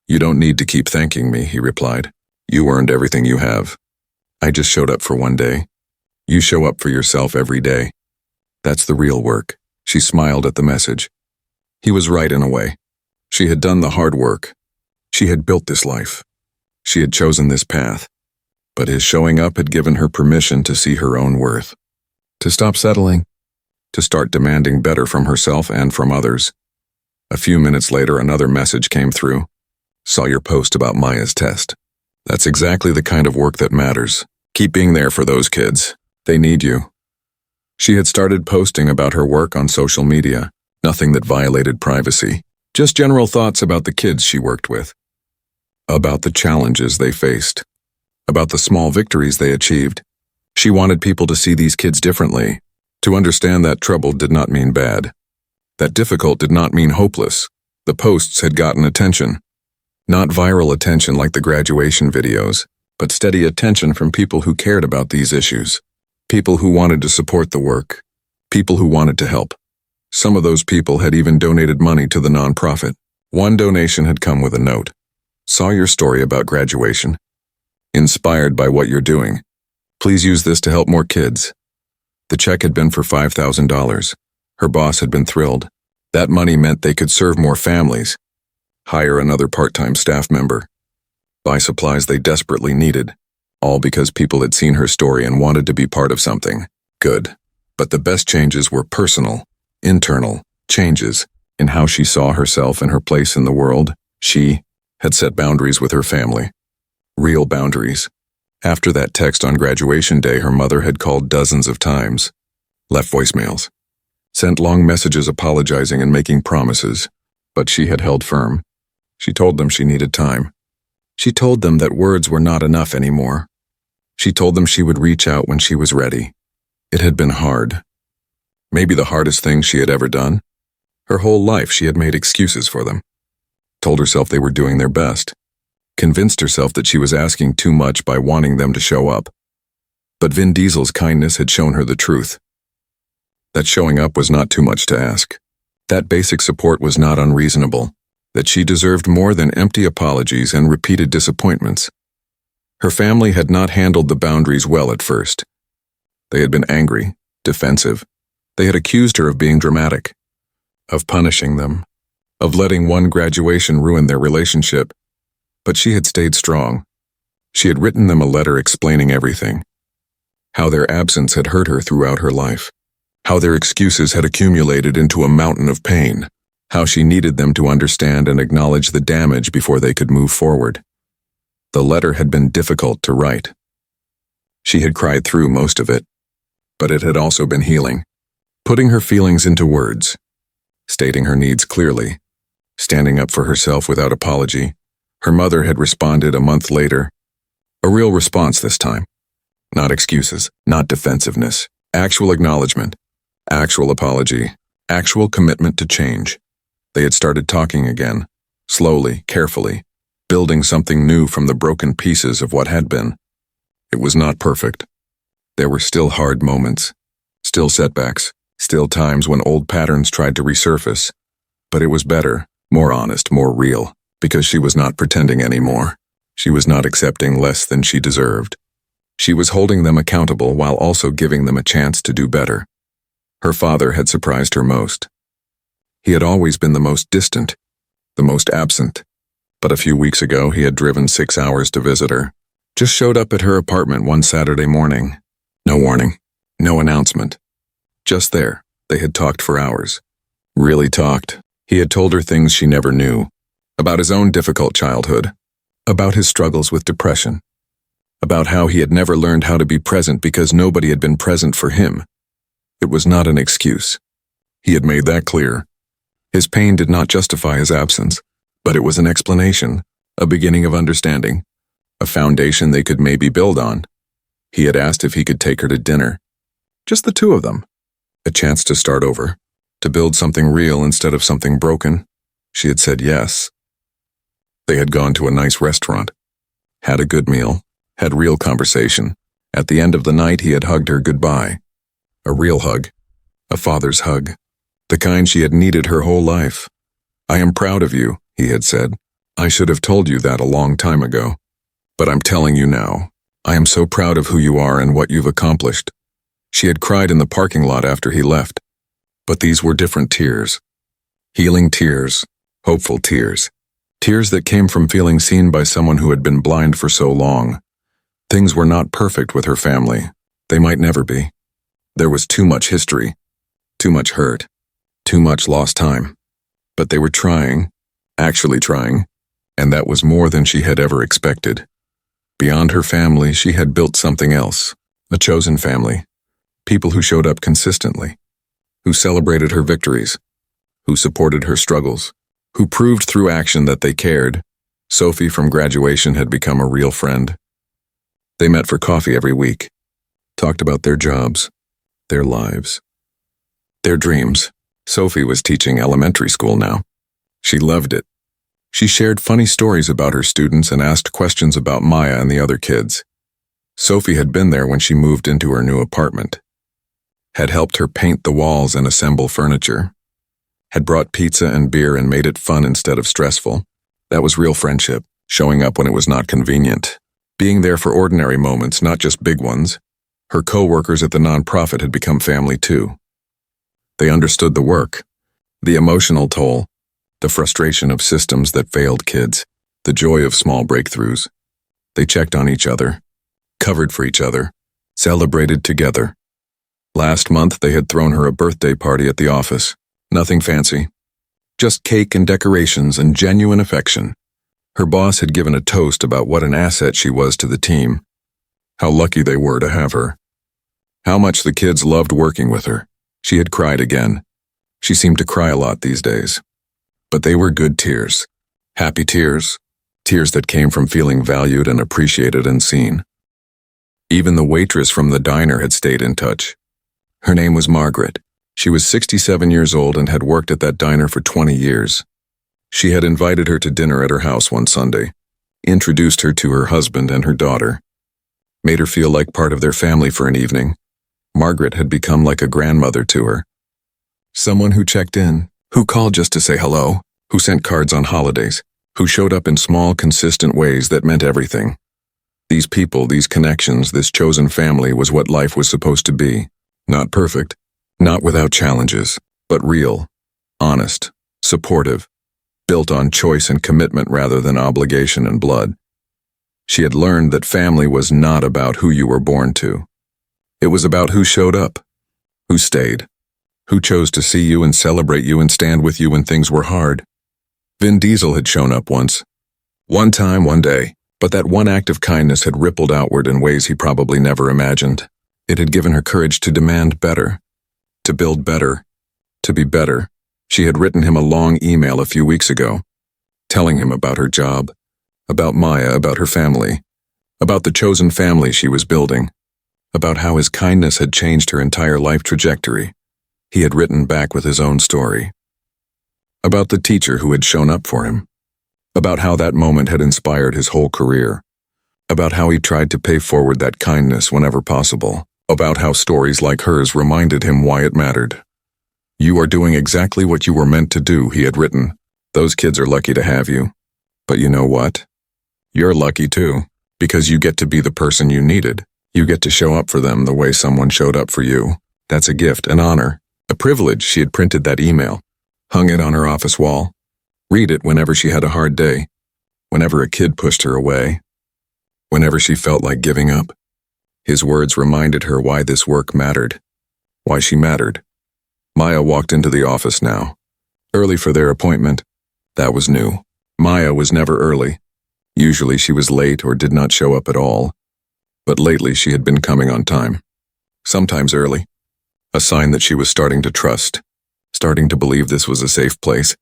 S1: "You don't need to keep thanking me," he replied. "You earned everything you have. I just showed up for one day. You show up for yourself every day. That's the real work." She smiled at the message. He was right in a way. She had done the hard work. She had built this life. She had chosen this path. But his showing up had given her permission to see her own worth. To stop settling. To start demanding better from herself and from others. A few minutes later, another message came through. "Saw your post about Maya's test. That's exactly the kind of work that matters. Keep being there for those kids. They need you." She had started posting about her work on social media. Nothing that violated privacy. Just general thoughts about the kids she worked with. About the challenges they faced. About the small victories they achieved. She wanted people to see these kids differently. To understand that trouble did not mean bad. That difficult did not mean hopeless. The posts had gotten attention. Not viral attention like the graduation videos, but steady attention from people who cared about these issues. People who wanted to support the work. People who wanted to help. Some of those people had even donated money to the nonprofit. One donation had come with a note. "Saw your story about graduation. Inspired by what you're doing. Please use this to help more kids." The check had been for $5,000. Her boss had been thrilled. That money meant they could serve more families, hire another part-time staff member, buy supplies they desperately needed, all because people had seen her story and wanted to be part of something good. But the best changes were personal, internal changes in how she saw herself and her place in the world. She had set boundaries with her family. Real boundaries. After that text on graduation day, her mother had called dozens of times, left voicemails. sent long messages apologizing and making promises, but she had held firm. She told them she needed time. She told them that words were not enough anymore. She told them she would reach out when she was ready. It had been hard. Maybe the hardest thing she had ever done. Her whole life she had made excuses for them. Told herself they were doing their best. Convinced herself that she was asking too much by wanting them to show up. But Vin Diesel's kindness had shown her the truth. That showing up was not too much to ask. That basic support was not unreasonable. That she deserved more than empty apologies and repeated disappointments. Her family had not handled the boundaries well at first. They had been angry, defensive. They had accused her of being dramatic, of punishing them, of letting one graduation ruin their relationship. But she had stayed strong. She had written them a letter explaining everything. How their absence had hurt her throughout her life. How their excuses had accumulated into a mountain of pain. How she needed them to understand and acknowledge the damage before they could move forward. The letter had been difficult to write. She had cried through most of it, but it had also been healing. Putting her feelings into words, stating her needs clearly, standing up for herself without apology. Her mother had responded a month later. A real response this time. Not excuses, not defensiveness. Actual acknowledgement, actual apology, actual commitment to change. They had started talking again, slowly, carefully, building something new from the broken pieces of what had been. It was not perfect. There were still hard moments, still setbacks, still times when old patterns tried to resurface. But it was better, more honest, more real, because she was not pretending anymore. She was not accepting less than she deserved. She was holding them accountable while also giving them a chance to do better. Her father had surprised her most. He had always been the most distant, the most absent. But a few weeks ago, he had driven 6 hours to visit her. Just showed up at her apartment one Saturday morning. No warning, no announcement. Just there, they had talked for hours. Really talked. He had told her things she never knew. About his own difficult childhood. About his struggles with depression. About how he had never learned how to be present because nobody had been present for him. It was not an excuse. He had made that clear. His pain did not justify his absence, but it was an explanation, a beginning of understanding, a foundation they could maybe build on. He had asked if he could take her to dinner. Just the two of them. A chance to start over, to build something real instead of something broken. She had said yes. They had gone to a nice restaurant, had a good meal, had real conversation. At the end of the night, he had hugged her goodbye. A real hug, a father's hug, the kind she had needed her whole life. "I am proud of you," he had said. "I should have told you that a long time ago. But I'm telling you now. I am so proud of who you are and what you've accomplished." She had cried in the parking lot after he left. But these were different tears. Healing tears, hopeful tears. Tears that came from feeling seen by someone who had been blind for so long. Things were not perfect with her family. They might never be. There was too much history, too much hurt, too much lost time. But they were trying, actually trying, and that was more than she had ever expected. Beyond her family, she had built something else, a chosen family. People who showed up consistently, who celebrated her victories, who supported her struggles, who proved through action that they cared. Sophie from graduation had become a real friend. They met for coffee every week, talked about their jobs, their lives, their dreams. Sophie was teaching elementary school now. She loved it. She shared funny stories about her students and asked questions about Maya and the other kids. Sophie had been there when she moved into her new apartment, had helped her paint the walls and assemble furniture, had brought pizza and beer and made it fun instead of stressful. That was real friendship, showing up when it was not convenient, being there for ordinary moments, not just big ones. Her co-workers at the nonprofit had become family too. They understood the work, the emotional toll, the frustration of systems that failed kids, the joy of small breakthroughs. They checked on each other, covered for each other, celebrated together. Last month, they had thrown her a birthday party at the office. Nothing fancy. Just cake and decorations and genuine affection. Her boss had given a toast about what an asset she was to the team. How lucky they were to have her. How much the kids loved working with her. She had cried again. She seemed to cry a lot these days. But they were good tears. Happy tears. Tears that came from feeling valued and appreciated and seen. Even the waitress from the diner had stayed in touch. Her name was Margaret. She was 67 years old and had worked at that diner for 20 years. She had invited her to dinner at her house one Sunday, introduced her to her husband and her daughter, made her feel like part of their family for an evening. Margaret had become like a grandmother to her. Someone who checked in, who called just to say hello, who sent cards on holidays, who showed up in small, consistent ways that meant everything. These people, these connections, this chosen family was what life was supposed to be. Not perfect, not without challenges, but real, honest, supportive, built on choice and commitment rather than obligation and blood. She had learned that family was not about who you were born to. It was about who showed up, who stayed, who chose to see you and celebrate you and stand with you when things were hard. Vin Diesel had shown up once. One time, one day, but that one act of kindness had rippled outward in ways he probably never imagined. It had given her courage to demand better, to build better, to be better. She had written him a long email a few weeks ago, telling him about her job, about Maya, about her family, about the chosen family she was building, about how his kindness had changed her entire life trajectory. He had written back with his own story. About the teacher who had shown up for him, about how that moment had inspired his whole career, about how he tried to pay forward that kindness whenever possible, about how stories like hers reminded him why it mattered. You are doing exactly what you were meant to do, he had written. Those kids are lucky to have you. But you know what? You're lucky too, because you get to be the person you needed. You get to show up for them the way someone showed up for you. That's a gift, an honor, a privilege. She had printed that email, hung it on her office wall, read it whenever she had a hard day, whenever a kid pushed her away, whenever she felt like giving up. His words reminded her why this work mattered, why she mattered. Maya walked into the office now, early for their appointment. That was new. Maya was never early. Usually she was late or did not show up at all, but lately she had been coming on time, sometimes early, a sign that she was starting to trust, starting to believe this was a safe place.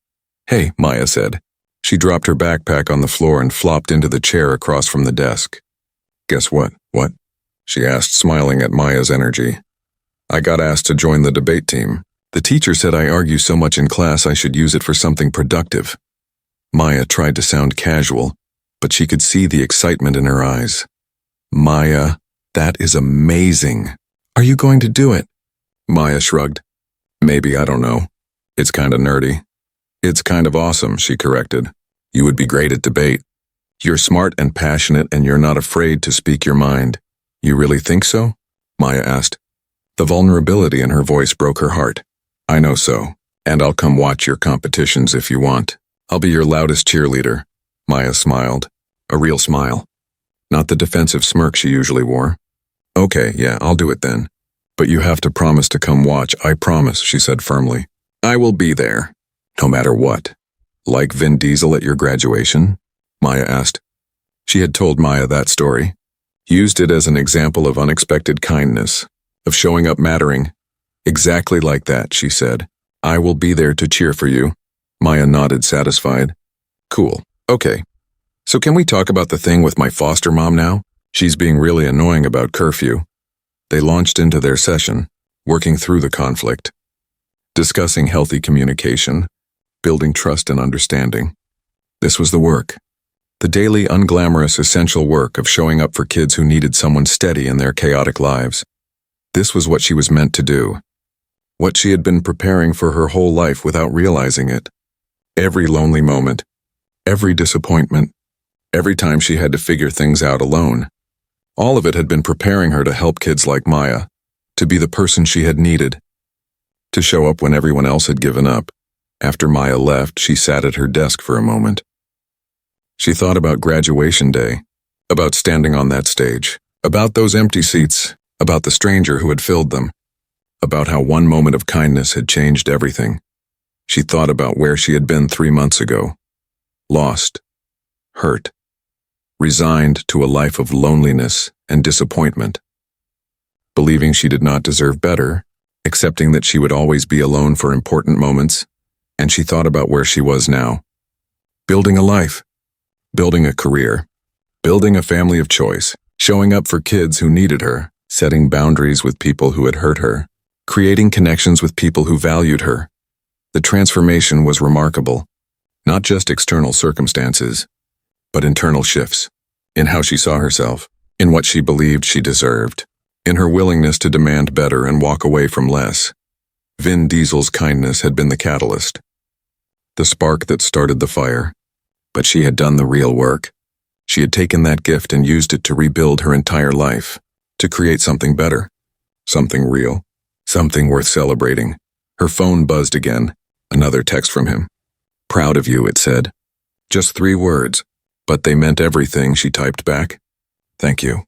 S1: Hey, Maya said. She dropped her backpack on the floor and flopped into the chair across from the desk. Guess what? What? She asked, smiling at Maya's energy. I got asked to join the debate team. The teacher said I argue so much in class I should use it for something productive. Maya tried to sound casual, but she could see the excitement in her eyes. Maya, that is amazing. Are you going to do it? Maya shrugged. Maybe, I don't know. It's kind of nerdy. It's kind of awesome, she corrected. You would be great at debate. You're smart and passionate and you're not afraid to speak your mind. You really think so? Maya asked. The vulnerability in her voice broke her heart. I know so, and I'll come watch your competitions if you want. I'll be your loudest cheerleader. Maya smiled, a real smile, not the defensive smirk she usually wore. Okay, yeah, I'll do it then. But you have to promise to come watch, I promise, she said firmly. I will be there, no matter what. Like Vin Diesel at your graduation? Maya asked. She had told Maya that story, used it as an example of unexpected kindness, of showing up mattering. Exactly like that, she said. I will be there to cheer for you. Maya nodded, satisfied. Cool. Okay. So can we talk about the thing with my foster mom now? She's being really annoying about curfew. They launched into their session, working through the conflict, discussing healthy communication, building trust and understanding. This was the work. The daily, unglamorous, essential work of showing up for kids who needed someone steady in their chaotic lives. This was what she was meant to do. What she had been preparing for her whole life without realizing it. Every lonely moment, every disappointment, every time she had to figure things out alone. All of it had been preparing her to help kids like Maya, to be the person she had needed, to show up when everyone else had given up. After Maya left, she sat at her desk for a moment. She thought about graduation day, about standing on that stage, about those empty seats, about the stranger who had filled them, about how one moment of kindness had changed everything. She thought about where she had been 3 months ago, lost, hurt, resigned to a life of loneliness and disappointment, believing she did not deserve better, accepting that she would always be alone for important moments, and she thought about where she was now. Building a life, building a career, building a family of choice, showing up for kids who needed her, setting boundaries with people who had hurt her, creating connections with people who valued her. The transformation was remarkable, not just external circumstances, but internal shifts, in how she saw herself, in what she believed she deserved, in her willingness to demand better and walk away from less. Vin Diesel's kindness had been the catalyst, the spark that started the fire. But she had done the real work. She had taken that gift and used it to rebuild her entire life, to create something better, something real, something worth celebrating. Her phone buzzed again, another text from him. "Proud of you," it said. Just 3 words, but they meant everything, she typed back. "Thank you.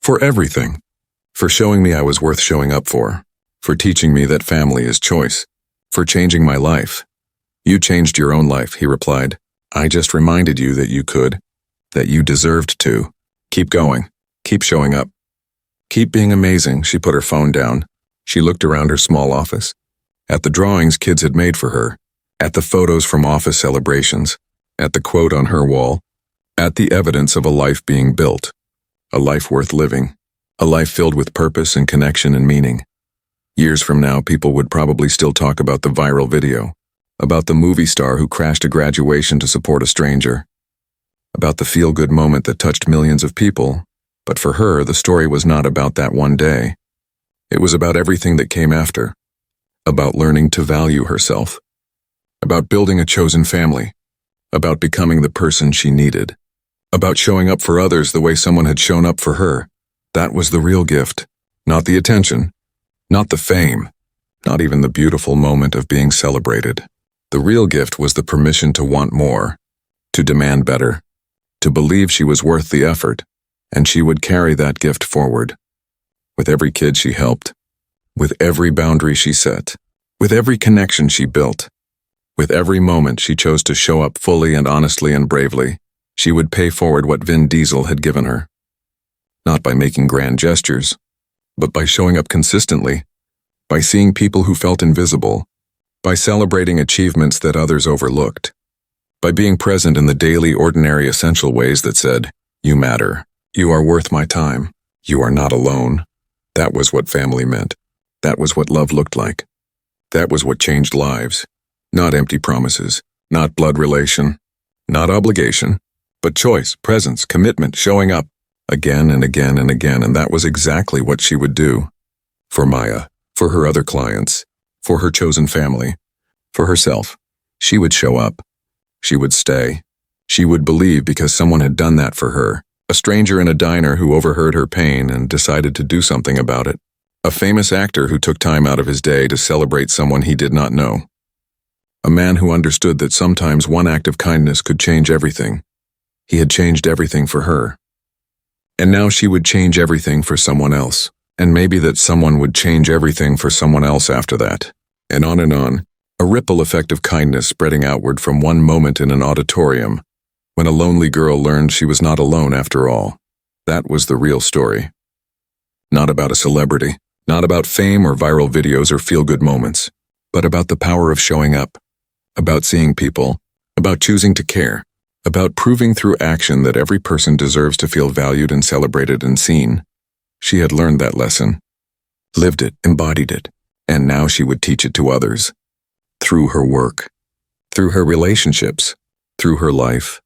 S1: For everything. For showing me I was worth showing up for teaching me that family is choice, for changing my life." "You changed your own life," he replied. "I just reminded you that you could, that you deserved to. Keep going. Keep showing up. Keep being amazing." She put her phone down. She looked around her small office, at the drawings kids had made for her, at the photos from office celebrations, at the quote on her wall, at the evidence of a life being built, a life worth living, a life filled with purpose and connection and meaning. Years from now, people would probably still talk about the viral video, about the movie star who crashed a graduation to support a stranger, about the feel-good moment that touched millions of people. But for her, the story was not about that one day. It was about everything that came after, about learning to value herself, about building a chosen family, about becoming the person she needed, about showing up for others the way someone had shown up for her. That was the real gift, not the attention, not the fame, not even the beautiful moment of being celebrated. The real gift was the permission to want more, to demand better, to believe she was worth the effort, and she would carry that gift forward. With every kid she helped, with every boundary she set, with every connection she built, with every moment she chose to show up fully and honestly and bravely, she would pay forward what Vin Diesel had given her. Not by making grand gestures, but by showing up consistently, by seeing people who felt invisible, by celebrating achievements that others overlooked, by being present in the daily, ordinary, essential ways that said, "You matter. You are worth my time. You are not alone." That was what family meant. That was what love looked like. That was what changed lives. Not empty promises, not blood relation, not obligation, but choice, presence, commitment, showing up, again and again and again, and that was exactly what she would do. For Maya, for her other clients, for her chosen family, for herself. She would show up. She would stay. She would believe because someone had done that for her. A stranger in a diner who overheard her pain and decided to do something about it. A famous actor who took time out of his day to celebrate someone he did not know. A man who understood that sometimes one act of kindness could change everything. He had changed everything for her. And now she would change everything for someone else. And maybe that someone would change everything for someone else after that. And on, a ripple effect of kindness spreading outward from one moment in an auditorium, when a lonely girl learned she was not alone after all. That was the real story. Not about a celebrity, not about fame or viral videos or feel-good moments, but about the power of showing up, about seeing people, about choosing to care, about proving through action that every person deserves to feel valued and celebrated and seen. She had learned that lesson, lived it, embodied it, and now she would teach it to others. Through her work, through her relationships, through her life.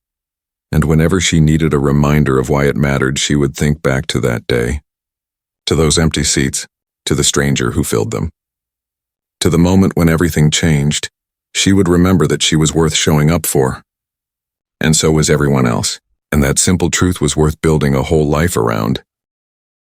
S1: And whenever she needed a reminder of why it mattered, she would think back to that day, to those empty seats, to the stranger who filled them. To the moment when everything changed, she would remember that she was worth showing up for. And so was everyone else, and that simple truth was worth building a whole life around.